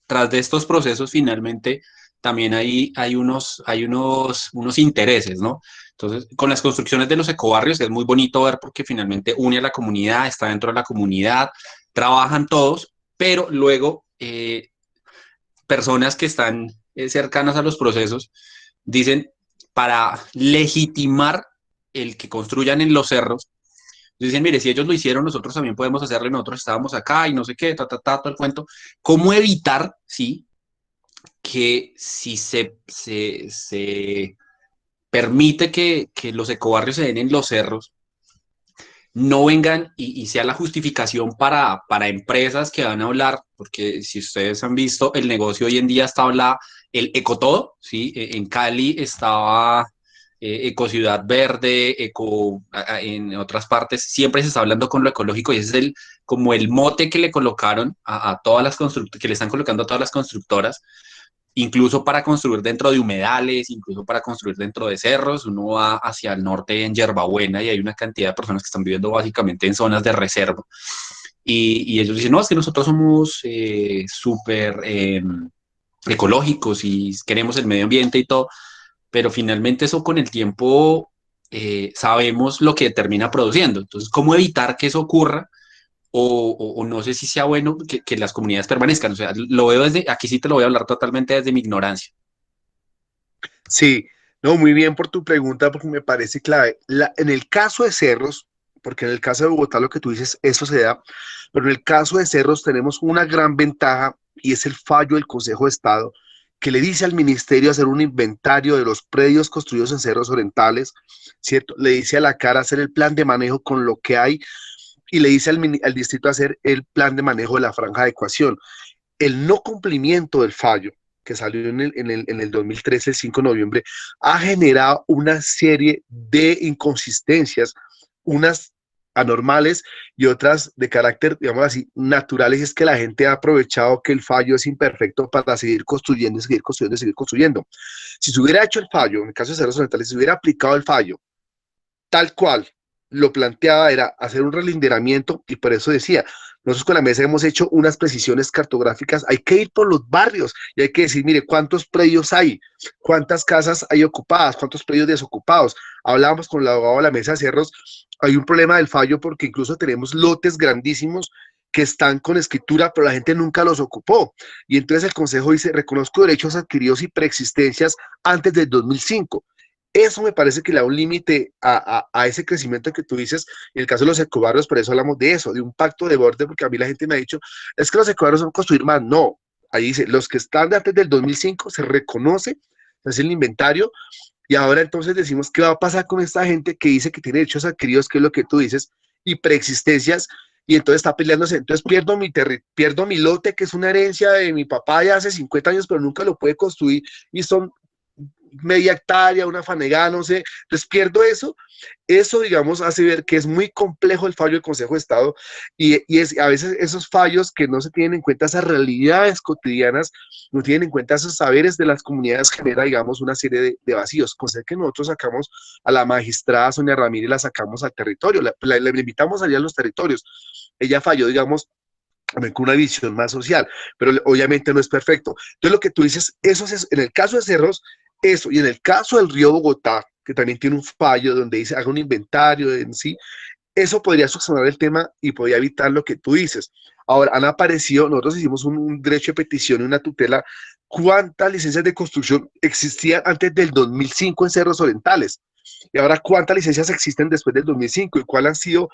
tras de estos procesos finalmente también hay unos intereses, ¿no? Entonces, con las construcciones de los ecobarrios es muy bonito ver porque finalmente une a la comunidad, está dentro de la comunidad, trabajan todos, pero luego personas que están cercanas a los procesos dicen para legitimar el que construyan en los cerros, dicen, mire, si ellos lo hicieron, nosotros también podemos hacerlo y nosotros estábamos acá y no sé qué, todo el cuento. ¿Cómo evitar, sí, que si se permite que los ecobarrios se den en los cerros, no vengan y sea la justificación para empresas que van a hablar, porque si ustedes han visto, el negocio hoy en día está habla el ecotodo, ¿sí? En Cali estaba Ecociudad Verde, en otras partes, siempre se está hablando con lo ecológico y ese es como el mote que le colocaron a todas las constructoras, que le están colocando a todas las constructoras. incluso para construir dentro de humedales, incluso para construir dentro de cerros. Uno va hacia el norte en Yerbabuena y hay una cantidad de personas que están viviendo básicamente en zonas de reserva. Y ellos dicen, no, es que nosotros somos súper ecológicos y queremos el medio ambiente y todo, pero finalmente eso con el tiempo sabemos lo que termina produciendo. Entonces, ¿cómo evitar que eso ocurra? O no sé si sea bueno que las comunidades permanezcan. O sea, lo veo desde, aquí sí te lo voy a hablar totalmente desde mi ignorancia. Sí, no, muy bien por tu pregunta, porque me parece clave. En el caso de Cerros, porque en el caso de Bogotá lo que tú dices, eso se da, pero en el caso de Cerros tenemos una gran ventaja y es el fallo del Consejo de Estado que le dice al ministerio hacer un inventario de los predios construidos en Cerros Orientales, ¿cierto? Le dice a la cara hacer el plan de manejo con lo que hay y le dice al distrito hacer el plan de manejo de la franja de ecuación. El no cumplimiento del fallo que salió en el 2013, el 5 de noviembre, ha generado una serie de inconsistencias, unas anormales y otras de carácter, digamos así, naturales, y es que la gente ha aprovechado que el fallo es imperfecto para seguir construyendo, seguir construyendo, seguir construyendo. Si se hubiera hecho el fallo, en el caso de Cerros Orientales, si se hubiera aplicado el fallo tal cual lo planteaba era hacer un relinderamiento y por eso decía, nosotros con la mesa hemos hecho unas precisiones cartográficas, hay que ir por los barrios y hay que decir, mire, ¿cuántos predios hay? ¿Cuántas casas hay ocupadas? ¿Cuántos predios desocupados? Hablábamos con el abogado de la mesa de Cerros, hay un problema del fallo porque incluso tenemos lotes grandísimos que están con escritura, pero la gente nunca los ocupó. Y entonces el Consejo dice, reconozco derechos adquiridos y preexistencias antes del 2005. Eso me parece que le da un límite a ese crecimiento que tú dices. En el caso de los ecobarrios, por eso hablamos de eso, de un pacto de borde, porque a mí la gente me ha dicho, es que los ecobarrios son construir más. No, ahí dice, los que están de antes del 2005 se reconoce, se hace el inventario, y ahora entonces decimos, ¿qué va a pasar con esta gente que dice que tiene derechos adquiridos, que es lo que tú dices, y preexistencias, y entonces está peleándose, entonces pierdo mi lote, que es una herencia de mi papá de hace 50 años, pero nunca lo puede construir, y son media hectárea, una fanegada, no sé, entonces pierdo eso, digamos, hace ver que es muy complejo el fallo del Consejo de Estado y es a veces esos fallos que no se tienen en cuenta, esas realidades cotidianas, no tienen en cuenta esos saberes de las comunidades, genera, digamos, una serie de vacíos, cosa que nosotros sacamos a la magistrada Sonia Ramírez, la sacamos al territorio, la invitamos allá a los territorios, ella falló, digamos, con una visión más social, pero obviamente no es perfecto. Entonces lo que tú dices, eso es, en el caso de Cerros, eso, y en el caso del río Bogotá, que también tiene un fallo donde dice haga un inventario en sí, eso podría solucionar el tema y podría evitar lo que tú dices. Ahora, han aparecido, nosotros hicimos un derecho de petición y una tutela, ¿cuántas licencias de construcción existían antes del 2005 en Cerros Orientales? Y ahora, ¿cuántas licencias existen después del 2005? ¿Y cuáles han sido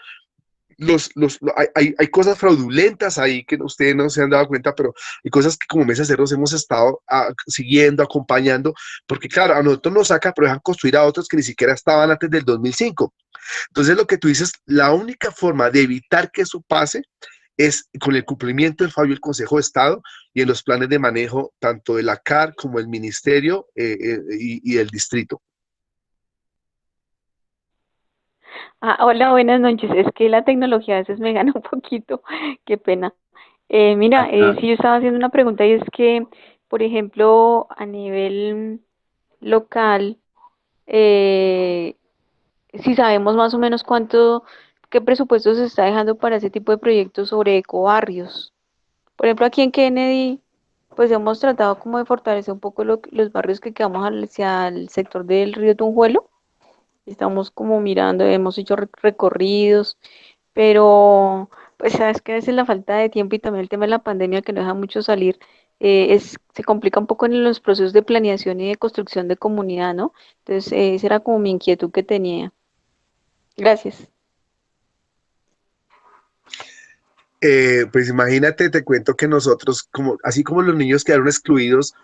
hay cosas fraudulentas ahí que ustedes no se han dado cuenta, pero hay cosas que como Mesa Cerros hemos estado siguiendo, acompañando, porque claro, a nosotros nos saca, pero dejan construir a otros que ni siquiera estaban antes del 2005. Entonces lo que tú dices, la única forma de evitar que eso pase es con el cumplimiento del fallo del Consejo de Estado y en los planes de manejo tanto de la CAR como el Ministerio y el Distrito. Hola, buenas noches. Es que la tecnología a veces me gana un poquito. Qué pena. Mira, sí, yo estaba haciendo una pregunta y es que, por ejemplo, a nivel local, eh, si sabemos más o menos qué presupuesto se está dejando para ese tipo de proyectos sobre ecobarrios. Por ejemplo, aquí en Kennedy, pues hemos tratado como de fortalecer un poco los barrios que quedamos hacia el sector del río Tunjuelo. Estamos como mirando, hemos hecho recorridos, pero pues sabes que a veces la falta de tiempo y también el tema de la pandemia que no deja mucho salir, se complica un poco en los procesos de planeación y de construcción de comunidad, ¿no? Entonces, esa era como mi inquietud que tenía. Gracias. Pues imagínate, te cuento que nosotros, así como los niños quedaron excluidos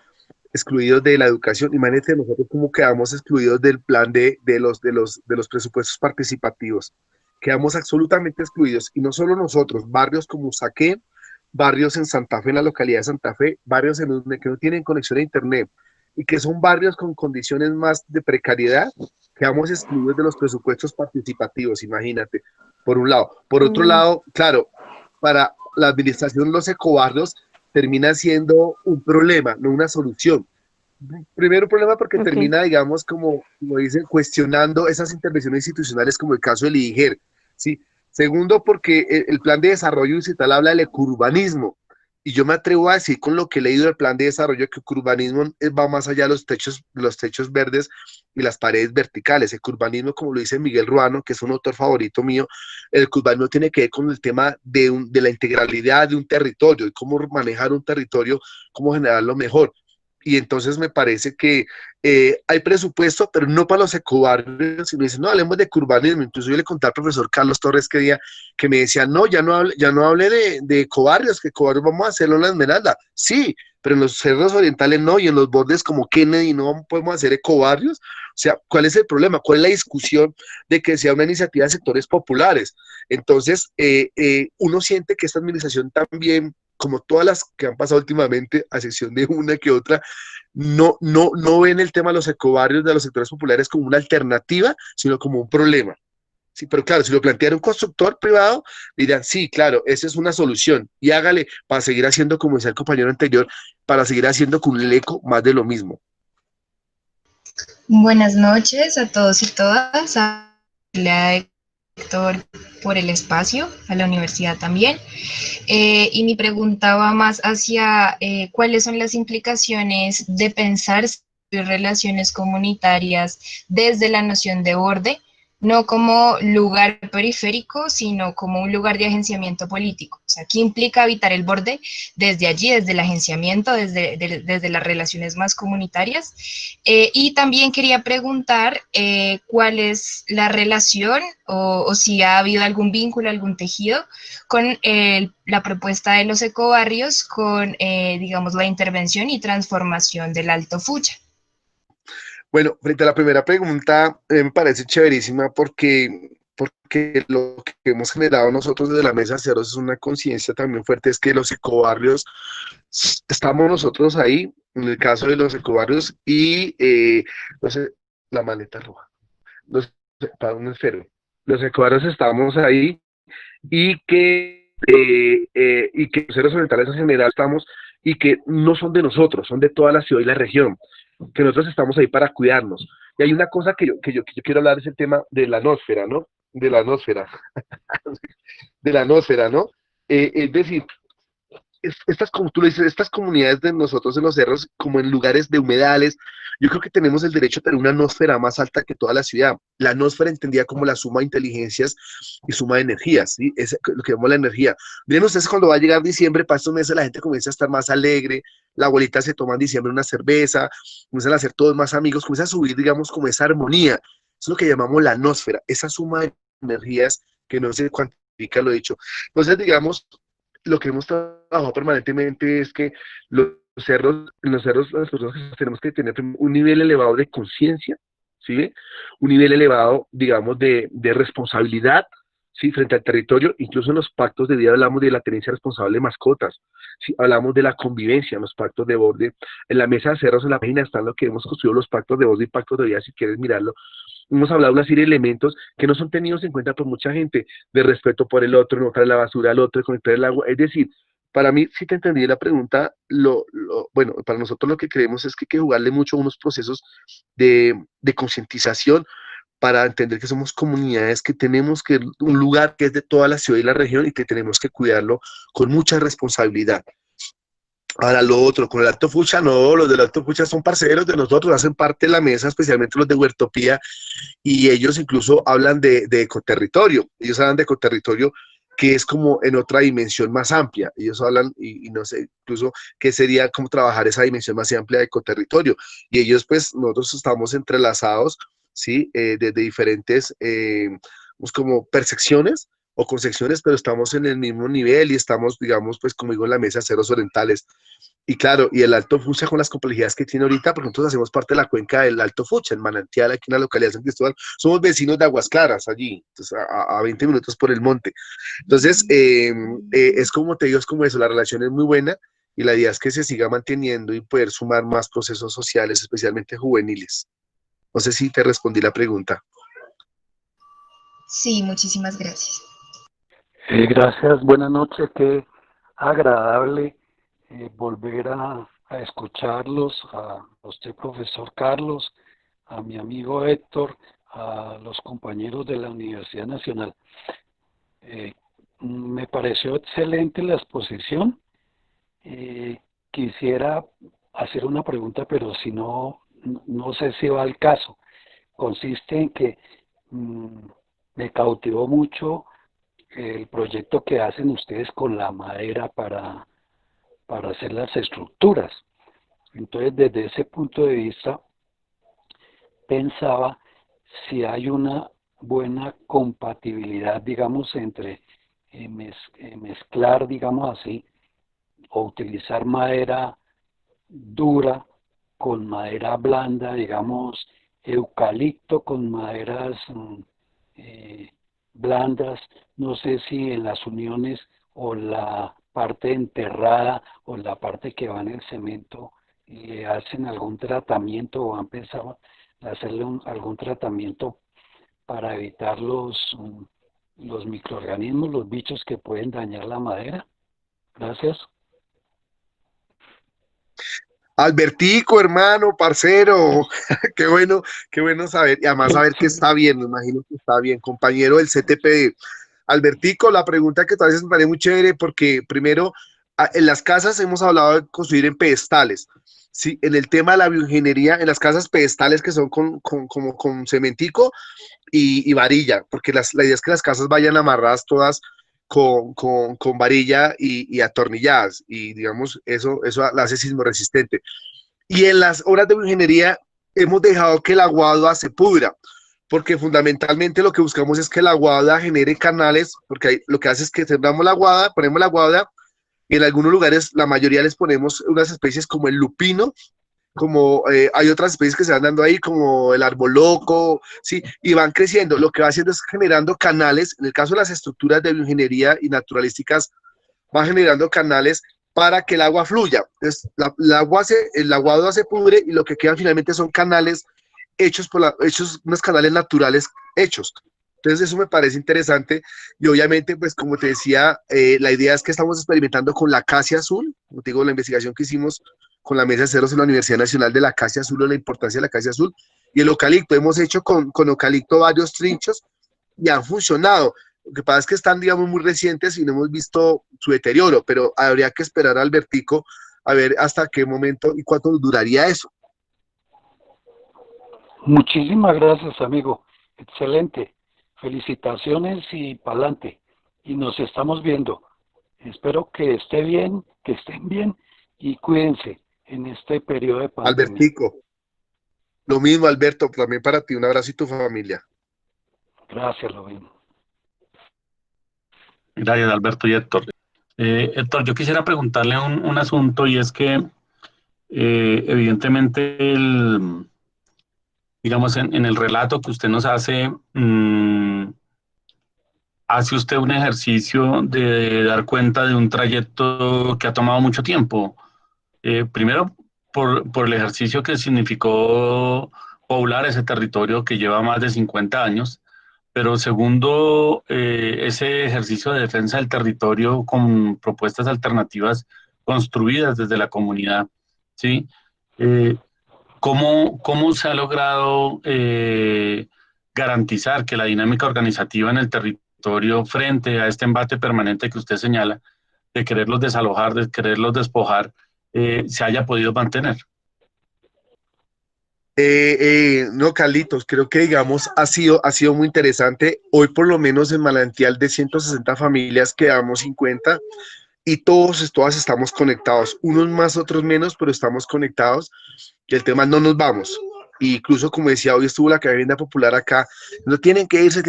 de la educación, imagínate nosotros cómo quedamos excluidos del plan de los presupuestos participativos. Quedamos absolutamente excluidos, y no solo nosotros, barrios como Usaquén, barrios en Santa Fe, en la localidad de Santa Fe, barrios en donde que no tienen conexión a internet y que son barrios con condiciones más de precariedad, quedamos excluidos de los presupuestos participativos, imagínate, por un lado. Por otro Mm, lado, claro, para la administración de los ecobarrios termina siendo un problema, no una solución. Primero problema porque Ok. termina, digamos, como dicen, cuestionando esas intervenciones institucionales como el caso del IGER, ¿sí? Segundo porque el plan de desarrollo digital habla del ecurbanismo, y yo me atrevo a decir con lo que he leído del plan de desarrollo que ecurbanismo va más allá de los techos verdes y las paredes verticales. Ecurbanismo, como lo dice Miguel Ruano, que es un autor favorito mío, el ecurbanismo tiene que ver con el tema de la integralidad de un territorio y cómo manejar un territorio, cómo generarlo mejor. Y entonces me parece que hay presupuesto, pero no para los ecobarrios. Y me dicen, no, hablemos de urbanismo. Incluso yo le conté al profesor Carlos Torres que me decía, no, ya no hable de ecobarrios, que ecobarrios vamos a hacerlo en la Esmeralda. Sí, pero en los cerros orientales no, y en los bordes como Kennedy no podemos hacer ecobarrios. O sea, ¿cuál es el problema? ¿Cuál es la discusión de que sea una iniciativa de sectores populares? Entonces, uno siente que esta administración también, como todas las que han pasado últimamente, a excepción de una que otra, no ven el tema de los ecobarrios de los sectores populares como una alternativa, sino como un problema. Sí, pero claro, si lo planteara un constructor privado, dirán, sí, claro, esa es una solución, y hágale para seguir haciendo, como decía el compañero anterior, para seguir haciendo con el eco más de lo mismo. Buenas noches a todos y todas, a la Héctor por el espacio, a la universidad también. Y mi pregunta va más hacia cuáles son las implicaciones de pensar relaciones comunitarias desde la noción de borde, no como lugar periférico, sino como un lugar de agenciamiento político. O sea, ¿qué implica habitar el borde desde allí, desde el agenciamiento, desde las relaciones más comunitarias? Y también quería preguntar cuál es la relación o si ha habido algún vínculo, algún tejido con la propuesta de los ecobarrios, con, digamos, la intervención y transformación del Alto Fucha. Bueno, frente a la primera pregunta, me parece chéverísima porque lo que hemos generado nosotros desde la Mesa de Ceros es una conciencia también fuerte, es que los ecobarrios, estamos nosotros ahí, en el caso de los ecobarrios, y no sé, la maleta roja, los, para un esfero, los ecobarrios estamos ahí, y que los seres orientales en general estamos, y que no son de nosotros, son de toda la ciudad y la región, que nosotros estamos ahí para cuidarnos. Y hay una cosa que yo quiero hablar, es el tema de la atmósfera, ¿no? De la atmósfera, de la atmósfera, ¿no? Es decir, estas, como tú lo dices, estas comunidades de nosotros en los cerros, como en lugares de humedales, yo creo que tenemos el derecho a tener una atmósfera más alta que toda la ciudad. La atmósfera entendida como la suma de inteligencias y suma de energías, ¿sí? Es lo que llamamos la energía. Miren ustedes, cuando va a llegar diciembre, para estos meses la gente comienza a estar más alegre, la abuelita se toma en diciembre una cerveza, comienzan a ser todos más amigos, comienza a subir, digamos, como esa armonía. Es lo que llamamos la atmósfera, esa suma de energías que no se cuantifica, lo dicho. Entonces, digamos, lo que hemos trabajado permanentemente es que en los cerros las personas tenemos que tener un nivel elevado de conciencia, ¿sí? Un nivel elevado, digamos, de responsabilidad, ¿sí? Frente al territorio. Incluso en los pactos de vida hablamos de la tenencia responsable de mascotas, ¿sí? Hablamos de la convivencia en los pactos de borde. En la mesa de cerros, en la página, están lo que hemos construido, los pactos de borde y pactos de vida, si quieres mirarlo. Hemos hablado de una serie de elementos que no son tenidos en cuenta por mucha gente, de respeto por el otro, no traer la basura al otro, conectar el agua. Es decir, para mí, si te entendí la pregunta, bueno, para nosotros lo que creemos es que hay que jugarle mucho a unos procesos de concientización para entender que somos comunidades, que tenemos que un lugar que es de toda la ciudad y la región y que tenemos que cuidarlo con mucha responsabilidad. Ahora lo otro, con el Alto Fucha, no, los del Alto Fucha son parceros de nosotros, hacen parte de la mesa, especialmente los de Huertopía, y ellos incluso hablan de ecoterritorio. Ellos hablan de ecoterritorio, que es como en otra dimensión más amplia. Ellos hablan, y no sé, incluso qué sería como trabajar esa dimensión más amplia de ecoterritorio. Y ellos, pues, nosotros estamos entrelazados, ¿sí? Desde diferentes, pues, como percepciones o concepciones, pero estamos en el mismo nivel y estamos, digamos, pues, como digo, en la mesa de ceros orientales. Y claro, y el Alto Fucha con las complejidades que tiene ahorita, porque nosotros hacemos parte de la cuenca del Alto Fucha, en Manantial, aquí en la localidad de San Cristóbal, somos vecinos de Aguas Claras, allí, entonces, a 20 minutos por el monte. Entonces, es como te digo, es como eso, la relación es muy buena, y la idea es que se siga manteniendo y poder sumar más procesos sociales, especialmente juveniles. No sé si te respondí la pregunta. Sí, muchísimas gracias. Gracias, buenas noches, qué agradable volver a escucharlos, a usted, profesor Carlos, a mi amigo Héctor, a los compañeros de la Universidad Nacional. Me pareció excelente la exposición. Quisiera hacer una pregunta, pero si no, no sé si va al caso. Consiste en que me cautivó mucho el proyecto que hacen ustedes con la madera para hacer las estructuras. Entonces, desde ese punto de vista, pensaba si hay una buena compatibilidad, digamos, entre mezclar, digamos así, o utilizar madera dura con madera blanda, digamos, eucalipto con maderas blandas. No sé si en las uniones o la parte enterrada o la parte que va en el cemento le hacen algún tratamiento o han pensado hacerle algún tratamiento para evitar los microorganismos, los bichos que pueden dañar la madera. Gracias. Albertico, hermano, parcero, qué bueno saber, y además saber que está bien, me imagino que está bien, compañero del CTPD. Albertico, la pregunta que tú haces me parece muy chévere porque primero, en las casas hemos hablado de construir en pedestales, sí, en el tema de la bioingeniería, en las casas pedestales que son como con cementico y varilla, porque la idea es que las casas vayan amarradas todas con varilla y atornilladas, y digamos, eso la hace sismo resistente. Y en las obras de ingeniería hemos dejado que la guadua se pudra, porque fundamentalmente lo que buscamos es que la guadua genere canales, porque lo que hace es que sembramos la guadua, ponemos la guadua, y en algunos lugares, la mayoría les ponemos unas especies como el lupino, como hay otras especies que se van dando ahí, como el árbol loco, ¿sí? Y van creciendo. Lo que va haciendo es generando canales, en el caso de las estructuras de bioingeniería y naturalísticas, va generando canales para que el agua fluya. Entonces, el aguado se pudre y lo que quedan finalmente son canales hechos unos canales naturales hechos. Entonces eso me parece interesante y obviamente, pues como te decía, la idea es que estamos experimentando con la acacia azul, como te digo, la investigación que hicimos con la mesa de ceros en la Universidad Nacional de la acacia azul, o la importancia de la acacia azul, y el eucalipto. Hemos hecho con eucalipto varios trinchos y han funcionado. Lo que pasa es que están, digamos, muy recientes y no hemos visto su deterioro, pero habría que esperar, Albertico, a ver hasta qué momento y cuánto duraría eso. Muchísimas gracias, amigo. Excelente. Felicitaciones y pa'lante. Y nos estamos viendo. Espero que esté bien, que estén bien y cuídense en este periodo de pandemia. Albertico, lo mismo, Alberto, también para ti, un abrazo y tu familia. Gracias, lo mismo. Gracias, Alberto y Héctor. Héctor, yo quisiera preguntarle un asunto, y es que evidentemente digamos, en el relato que usted nos hace, hace usted un ejercicio de dar cuenta de un trayecto que ha tomado mucho tiempo. Primero, por el ejercicio que significó poblar ese territorio que lleva más de 50 años, pero segundo, ese ejercicio de defensa del territorio con propuestas alternativas construidas desde la comunidad, ¿sí? ¿Cómo se ha logrado garantizar que la dinámica organizativa en el territorio frente a este embate permanente que usted señala, de quererlos desalojar, de quererlos despojar, se haya podido mantener? No, Carlitos, creo que digamos ha sido muy interesante. Hoy por lo menos en Manantial de 160 familias quedamos 50 y todas estamos conectados, unos más, otros menos, pero estamos conectados y el tema es no nos vamos. Y incluso como decía, hoy estuvo la Academia Popular acá, no tienen que irse,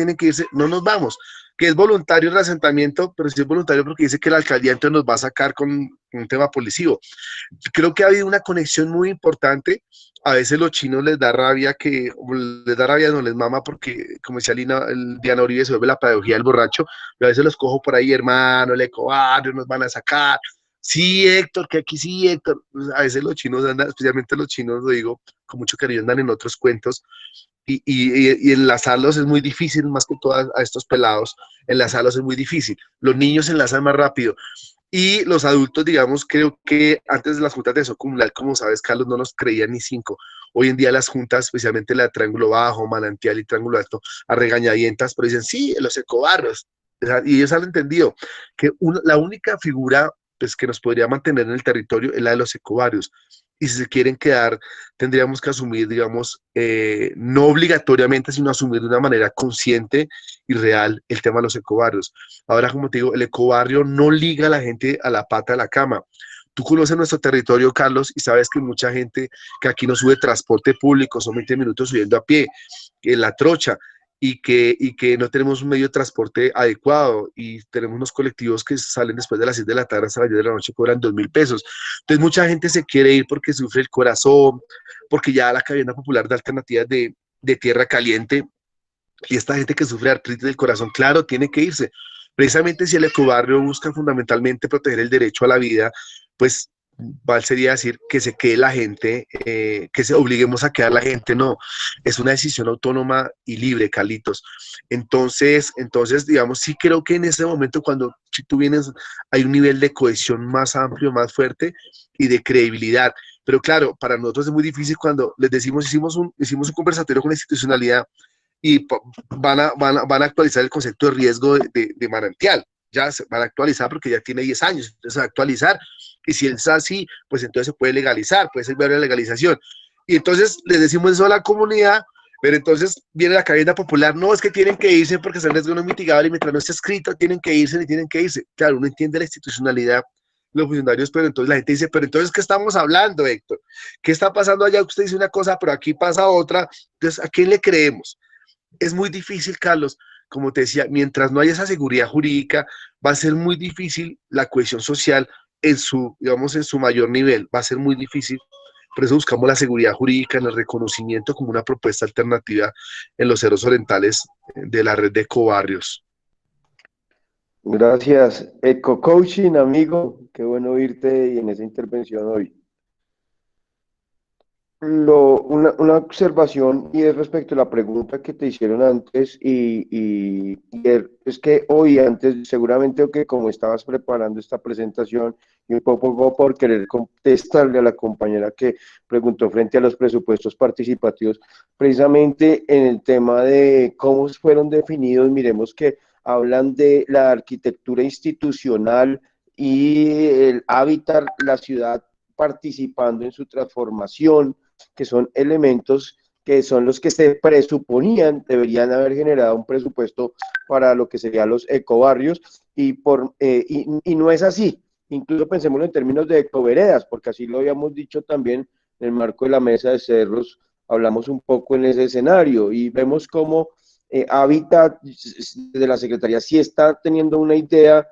no nos vamos, que es voluntario el asentamiento, pero sí es voluntario porque dice que la alcaldía entonces nos va a sacar con un tema policivo. Creo que ha habido una conexión muy importante. A veces los chinos les da rabia no les mama porque, como decía Diana Uribe, se vuelve la pedagogía del borracho. Yo a veces los cojo por ahí, hermano, el ecobarrio, nos van a sacar. Sí, Héctor, que aquí sí, Héctor. Pues a veces los chinos andan, especialmente los chinos, lo digo con mucho cariño, andan en otros cuentos. Y enlazarlos es muy difícil, más que todo a estos pelados, enlazarlos es muy difícil. Los niños se enlazan más rápido. Y los adultos, digamos, creo que antes de las juntas de deseo comunal, como sabes, Carlos, no nos creían ni cinco. Hoy en día las juntas, especialmente la de Triángulo Bajo, Manantial y Triángulo Alto, a regañadientas, pero dicen, sí, los ecobarrios. Y ellos han entendido que la única figura pues, que nos podría mantener en el territorio es la de los ecobarrios. Y si se quieren quedar, tendríamos que asumir, digamos, no obligatoriamente, sino asumir de una manera consciente y real el tema de los ecobarrios. Ahora, como te digo, el ecobarrio no liga a la gente a la pata de la cama. Tú conoces nuestro territorio, Carlos, y sabes que mucha gente que aquí no sube transporte público, son 20 minutos subiendo a pie, en la trocha, y que no tenemos un medio de transporte adecuado, y tenemos unos colectivos que salen después de las 6 de la tarde hasta las 10 de la noche, cobran 2.000 pesos. Entonces mucha gente se quiere ir porque sufre el corazón, porque ya la cadena popular de alternativas de tierra caliente, y esta gente que sufre artritis del corazón, claro, tiene que irse. Precisamente si el ecobarrio busca fundamentalmente proteger el derecho a la vida, pues mal sería decir que se quede la gente, que se obliguemos a quedar la gente, no, es una decisión autónoma y libre, Carlitos. Entonces, digamos, sí creo que en ese momento cuando si tú vienes, hay un nivel de cohesión más amplio, más fuerte y de credibilidad. Pero claro, para nosotros es muy difícil cuando les decimos, hicimos un conversatorio con la institucionalidad y van a actualizar el concepto de riesgo de manantial. Ya se van a actualizar porque ya tiene 10 años, entonces se va a actualizar. Y si es así, pues entonces se puede legalizar, puede ser la legalización. Y entonces les decimos eso a la comunidad, pero entonces viene la cadena popular, no, es que tienen que irse porque están en riesgo no mitigable y mientras no esté escrito, tienen que irse y tienen que irse. Claro, uno entiende la institucionalidad de los funcionarios, pero entonces la gente dice, pero entonces, ¿qué estamos hablando, Héctor? ¿Qué está pasando allá? Usted dice una cosa, pero aquí pasa otra. Entonces, ¿a quién le creemos? Es muy difícil, Carlos, como te decía, mientras no haya esa seguridad jurídica, va a ser muy difícil la cohesión social digamos, en su mayor nivel, va a ser muy difícil. Por eso buscamos la seguridad jurídica en el reconocimiento como una propuesta alternativa en los cerros orientales de la red de ecobarrios. Gracias. Eco Coaching, amigo, qué bueno oírte y en esa intervención hoy. Una observación y es respecto a la pregunta que te hicieron antes es que hoy antes seguramente o que como estabas preparando esta presentación y un poco por querer contestarle a la compañera que preguntó frente a los presupuestos participativos, precisamente en el tema de cómo fueron definidos, miremos que hablan de la arquitectura institucional y el hábitat, la ciudad participando en su transformación, que son elementos que son los que se presuponían deberían haber generado un presupuesto para lo que serían los ecobarrios y no es así. Incluso pensémoslo en términos de ecoveredas, porque así lo habíamos dicho también en el marco de la mesa de cerros, hablamos un poco en ese escenario y vemos cómo Hábitat de la Secretaría sí está teniendo una idea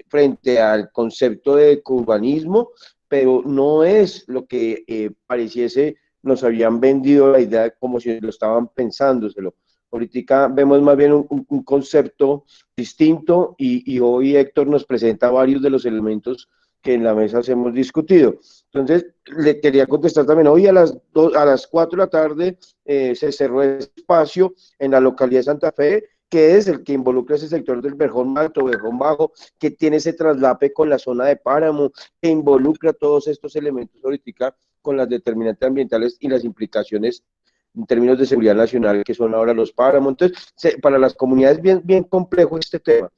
frente al concepto de ecourbanismo, pero no es lo que pareciese nos habían vendido la idea como si lo estaban pensándoselo. Ahorita vemos más bien un concepto distinto y hoy Héctor nos presenta varios de los elementos que en la mesa hemos discutido. Entonces, le quería contestar también, hoy a las 4 de la tarde se cerró el espacio en la localidad de Santa Fe, que es el que involucra ese sector del Verjón Alto, Verjón Bajo, que tiene ese traslape con la zona de Páramo, que involucra todos estos elementos ahorita con las determinantes ambientales y las implicaciones en términos de seguridad nacional, que son ahora los páramos. Entonces, para las comunidades es bien complejo este tema.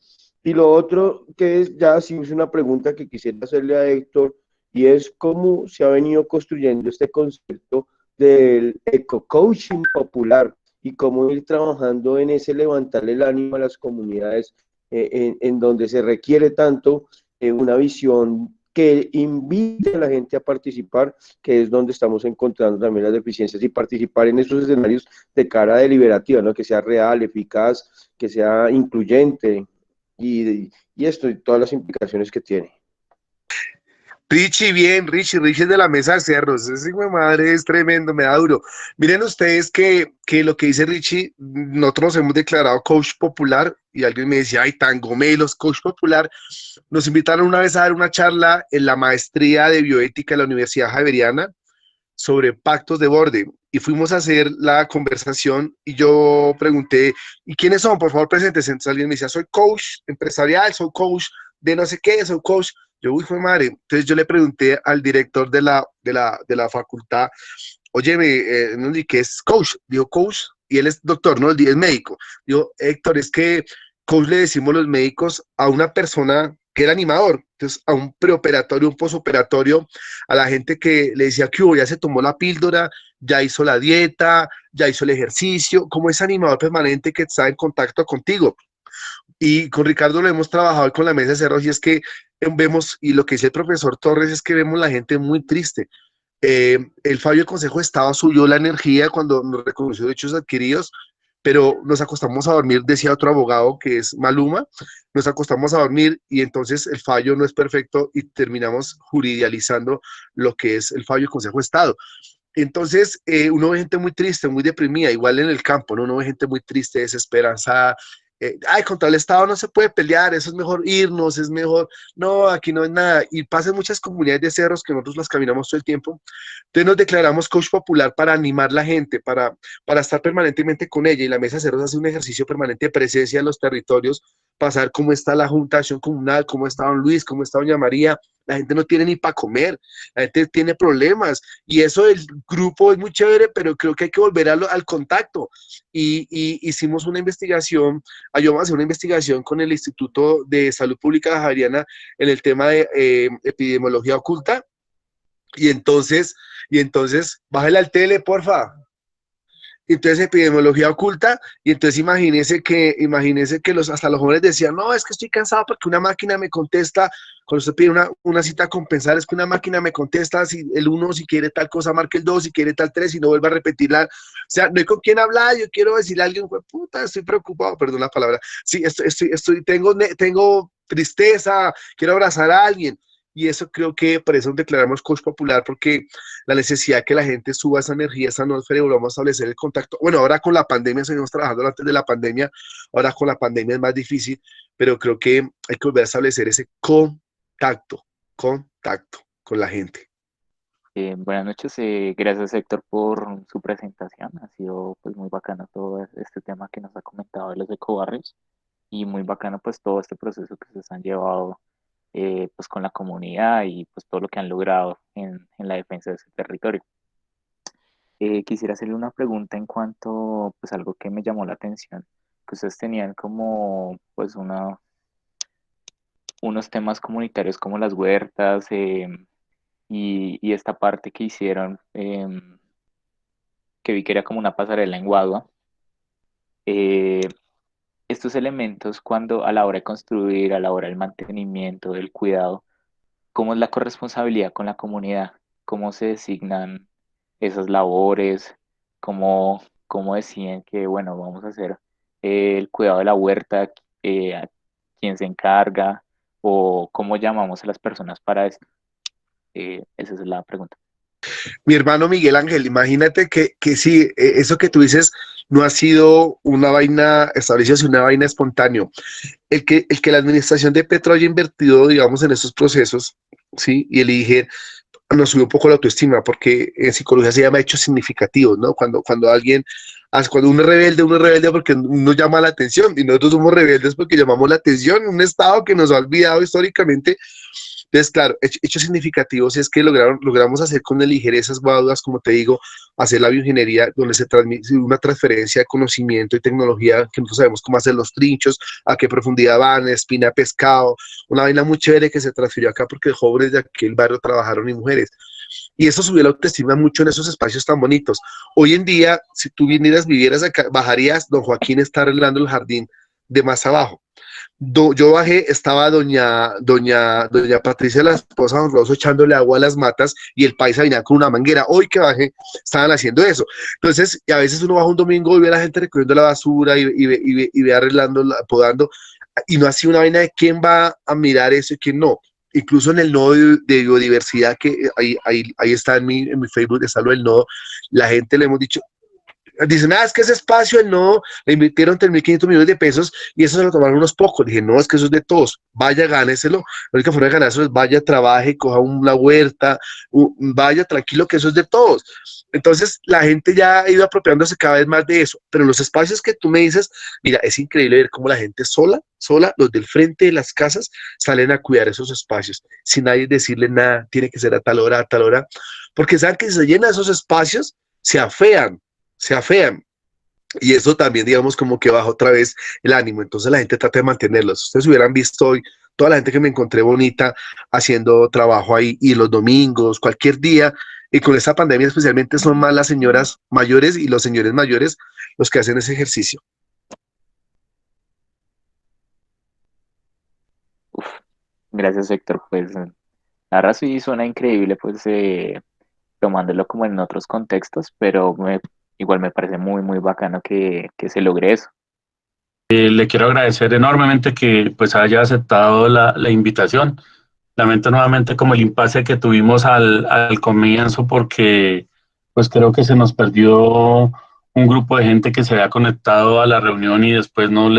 Y lo otro que es, ya sí es una pregunta que quisiera hacerle a Héctor, y es cómo se ha venido construyendo este concepto del eco-coaching popular y cómo ir trabajando en ese levantarle el ánimo a las comunidades en donde se requiere tanto una visión que invite a la gente a participar, que es donde estamos encontrando también las deficiencias, y participar en estos escenarios de cara deliberativa, ¿no? Que sea real, eficaz, que sea incluyente, y esto y todas las implicaciones que tiene. Richie es de la mesa de cerros, ese hijo de madre es tremendo, me da duro. Miren ustedes que lo que dice Richie, nosotros nos hemos declarado coach popular, y alguien me decía, ay, tan gomelos, coach popular. Nos invitaron una vez a dar una charla en la maestría de bioética de la Universidad Javeriana sobre pactos de borde, y fuimos a hacer la conversación, y yo pregunté, ¿y quiénes son? Por favor, preséntense. Entonces alguien me decía, soy coach empresarial, soy coach de no sé qué, soy coach. Yo, uy, fue madre. Entonces yo le pregunté al director de la facultad, oye, no, ¿qué es coach? Dijo, coach, y él es doctor, ¿no? Él es médico. Dijo, Héctor, es que coach le decimos los médicos a una persona que era animador, entonces a un preoperatorio, un posoperatorio, a la gente que le decía que ya se tomó la píldora, ya hizo la dieta, ya hizo el ejercicio, como ese animador permanente que está en contacto contigo. Y con Ricardo lo hemos trabajado con la mesa de cerros y es que vemos, y lo que dice el profesor Torres es que vemos la gente muy triste. El fallo del Consejo de Estado subió la energía cuando nos reconoció derechos adquiridos, pero nos acostamos a dormir, decía otro abogado que es Maluma, nos acostamos a dormir y entonces el fallo no es perfecto y terminamos juridializando lo que es el fallo del Consejo de Estado. Entonces, uno ve gente muy triste, muy deprimida, igual en el campo, ¿no? Uno ve gente muy triste, desesperanzada. Ay, contra el Estado no se puede pelear, eso es mejor irnos, es mejor, no, aquí no es nada. Y pasan muchas comunidades de cerros que nosotros las caminamos todo el tiempo. Entonces nos declaramos coach popular para animar la gente, para estar permanentemente con ella. Y la mesa de cerros hace un ejercicio permanente de presencia en los territorios, para saber cómo está la Junta de Acción Comunal, cómo está don Luis, cómo está doña María. La gente no tiene ni para comer, la gente tiene problemas. Y eso del grupo es muy chévere, pero creo que hay que volver al contacto. Y hicimos una investigación, ayudamos a hacer una investigación con el Instituto de Salud Pública Javeriana en el tema de epidemiología oculta. Y entonces, bájale al tele, porfa. Entonces epidemiología oculta, y entonces imagínense que hasta los jóvenes decían, no, es que estoy cansado porque una máquina me contesta, cuando usted pide una cita a compensar, es que una máquina me contesta si el 1, si quiere tal cosa, marque el 2, si quiere tal 3, y no vuelva a repetirla. O sea, no hay con quién hablar, yo quiero decirle a alguien, puta, estoy preocupado, perdón la palabra, sí, tengo tristeza, quiero abrazar a alguien. Y eso creo que por eso declaramos coach popular, porque la necesidad de que la gente suba esa energía, esa atmósfera y volvamos a establecer el contacto. Bueno, ahora con la pandemia, seguimos trabajando antes de la pandemia, ahora con la pandemia es más difícil, pero creo que hay que volver a establecer ese contacto con la gente. Buenas noches, gracias Héctor por su presentación, ha sido pues muy bacano todo este tema que nos ha comentado de los ecobarrios y muy bacano pues todo este proceso que se han llevado pues con la comunidad y pues todo lo que han logrado en la defensa de ese territorio. Quisiera hacerle una pregunta en cuanto pues algo que me llamó la atención, que ustedes tenían como pues unos temas comunitarios como las huertas y esta parte que hicieron, que vi que era como una pasarela en Guadua. Estos elementos cuando a la hora de construir, a la hora del mantenimiento, del cuidado, ¿cómo es la corresponsabilidad con la comunidad? ¿Cómo se designan esas labores? ¿Cómo deciden que, bueno, vamos a hacer el cuidado de la huerta? ¿A quién se encarga? ¿O cómo llamamos a las personas para esto? Esa es la pregunta. Mi hermano Miguel Ángel, imagínate que sí, eso que tú dices no ha sido una vaina establecida, sino una vaina espontánea. El que la administración de Petro haya invertido, digamos, en esos procesos, ¿sí? Y elige, nos subió un poco la autoestima, porque en psicología se llama hechos significativos, ¿no? Cuando uno es rebelde porque uno llama la atención, y nosotros somos rebeldes porque llamamos la atención, un estado que nos ha olvidado históricamente. Entonces, claro, hechos significativos es que logramos hacer con ligereza esas guaduas, como te digo, hacer la bioingeniería, donde se transmite una transferencia de conocimiento y tecnología, que nosotros sabemos cómo hacer los trinchos, a qué profundidad van, espina de pescado, una vaina muy chévere que se transfirió acá porque jóvenes de aquel barrio trabajaron y mujeres. Y eso subió la autoestima mucho en esos espacios tan bonitos. Hoy en día, si tú vivieras acá, bajarías, don Joaquín está arreglando el jardín de más abajo. Yo bajé, estaba doña Patricia, la esposa de don Rosso, echándole agua a las matas y el paisa venía con una manguera. Hoy que bajé, estaban haciendo eso. Entonces, a veces uno baja un domingo y ve a la gente recogiendo la basura y ve arreglando, podando, y no ha sido una vaina de quién va a mirar eso y quién no. Incluso en el nodo de biodiversidad, que ahí está en mi Facebook, está lo del nodo, la gente le hemos dicho, dicen, es que ese espacio no, le invirtieron 3.500 millones de pesos y eso se lo tomaron unos pocos. Dije, no, es que eso es de todos, vaya, gáneselo. La única forma de ganárselo es vaya, trabaje, coja una huerta, vaya, tranquilo, que eso es de todos. Entonces, la gente ya ha ido apropiándose cada vez más de eso, pero los espacios que tú me dices, mira, es increíble ver cómo la gente sola, los del frente de las casas, salen a cuidar esos espacios, sin nadie decirle nada, tiene que ser a tal hora, porque saben que si se llenan esos espacios, se afean, y eso también, digamos, como que baja otra vez el ánimo, entonces la gente trata de mantenerlos. Ustedes hubieran visto hoy toda la gente que me encontré bonita haciendo trabajo ahí, y los domingos, cualquier día, y con esta pandemia especialmente son más las señoras mayores y los señores mayores los que hacen ese ejercicio. Gracias, Héctor. Pues la verdad sí suena increíble, pues tomándolo como en otros contextos, pero igual me parece muy, muy bacano que se logre eso. Le quiero agradecer enormemente que pues haya aceptado la invitación. Lamento nuevamente como el impasse que tuvimos al comienzo, porque pues creo que se nos perdió un grupo de gente que se había conectado a la reunión y después no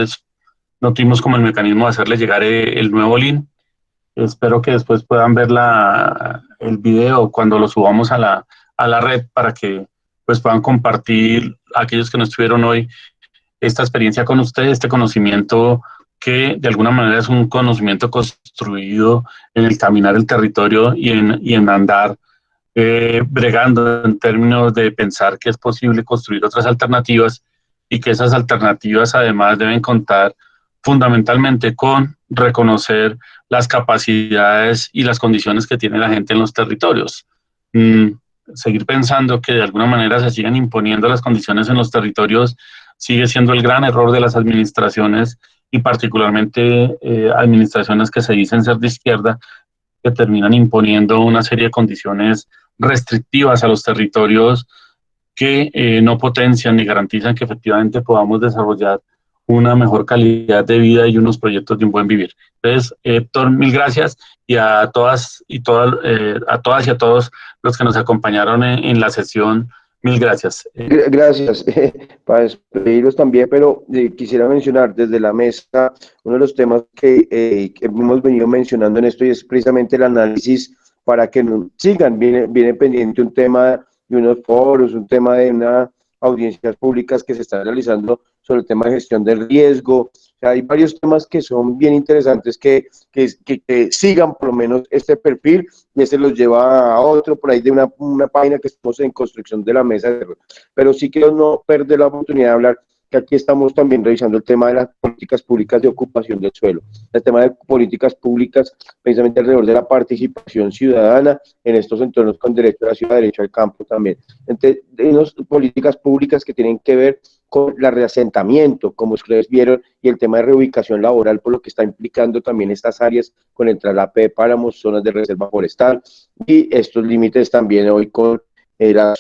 tuvimos como el mecanismo de hacerles llegar el nuevo link. Espero que después puedan ver el video cuando lo subamos a la red, para que pues puedan compartir aquellos que no estuvieron hoy esta experiencia con ustedes, este conocimiento que de alguna manera es un conocimiento construido en el caminar el territorio y en andar bregando en términos de pensar que es posible construir otras alternativas, y que esas alternativas además deben contar fundamentalmente con reconocer las capacidades y las condiciones que tiene la gente en los territorios. Seguir pensando que de alguna manera se sigan imponiendo las condiciones en los territorios sigue siendo el gran error de las administraciones, y particularmente administraciones que se dicen ser de izquierda, que terminan imponiendo una serie de condiciones restrictivas a los territorios que no potencian ni garantizan que efectivamente podamos desarrollar una mejor calidad de vida y unos proyectos de un buen vivir. Entonces, Héctor, mil gracias, y a todas y a todos los que nos acompañaron en la sesión, mil gracias. Gracias. Para despedirlos también, pero quisiera mencionar desde la mesa uno de los temas que hemos venido mencionando en esto, y es precisamente el análisis para que nos sigan. Viene pendiente un tema de unos foros, un tema de unas audiencias públicas que se están realizando sobre el tema de gestión del riesgo. O sea, hay varios temas que son bien interesantes que sigan por lo menos este perfil, y ese los lleva a otro por ahí de una página que estamos en construcción de la mesa. Pero sí quiero no perder la oportunidad de hablar que aquí estamos también revisando el tema de las políticas públicas de ocupación del suelo, el tema de políticas públicas precisamente alrededor de la participación ciudadana en estos entornos con derecho a la ciudad, derecho al campo también. Entonces, hay unas políticas públicas que tienen que ver con el reasentamiento, como ustedes vieron, y el tema de reubicación laboral, por lo que está implicando también estas áreas con el traslape de páramos, zonas de reserva forestal, y estos límites también hoy con la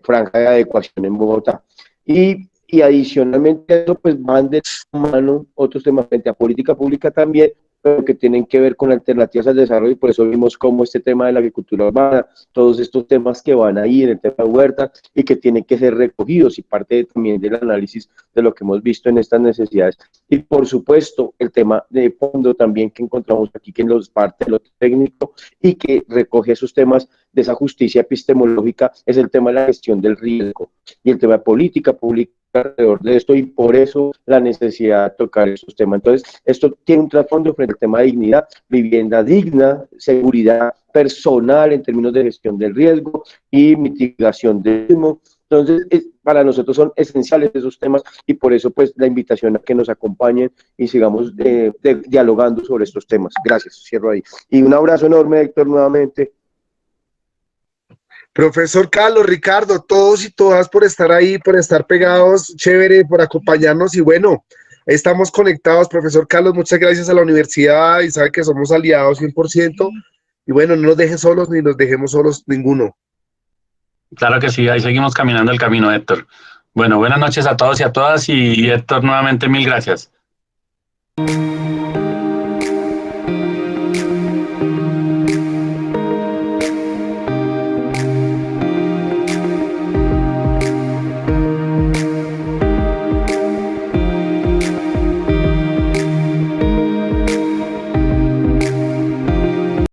franja de adecuación en Bogotá. Y adicionalmente a eso, pues van de mano otros temas frente a política pública también, pero que tienen que ver con alternativas al desarrollo, y por eso vimos como este tema de la agricultura urbana, todos estos temas que van ahí en el tema de huerta y que tienen que ser recogidos, y parte también del análisis de lo que hemos visto en estas necesidades. Y por supuesto, el tema de fondo también que encontramos aquí, que nos parte de lo técnico y que recoge esos temas de esa justicia epistemológica, es el tema de la gestión del riesgo y el tema de política pública alrededor de esto, y por eso la necesidad de tocar estos temas. Entonces, esto tiene un trasfondo frente al tema de dignidad, vivienda digna, seguridad personal en términos de gestión del riesgo y mitigación del mismo. Entonces, para nosotros son esenciales esos temas, y por eso pues la invitación a que nos acompañen y sigamos dialogando sobre estos temas. Gracias, cierro ahí. Y un abrazo enorme, Héctor, nuevamente. Profesor Carlos, Ricardo, todos y todas por estar ahí, por estar pegados, chévere, por acompañarnos, y bueno, estamos conectados. Profesor Carlos, muchas gracias a la universidad, y sabe que somos aliados 100%, y bueno, no nos deje solos ni nos dejemos solos ninguno. Claro que sí, ahí seguimos caminando el camino, Héctor. Bueno, buenas noches a todos y a todas, y Héctor, nuevamente mil gracias.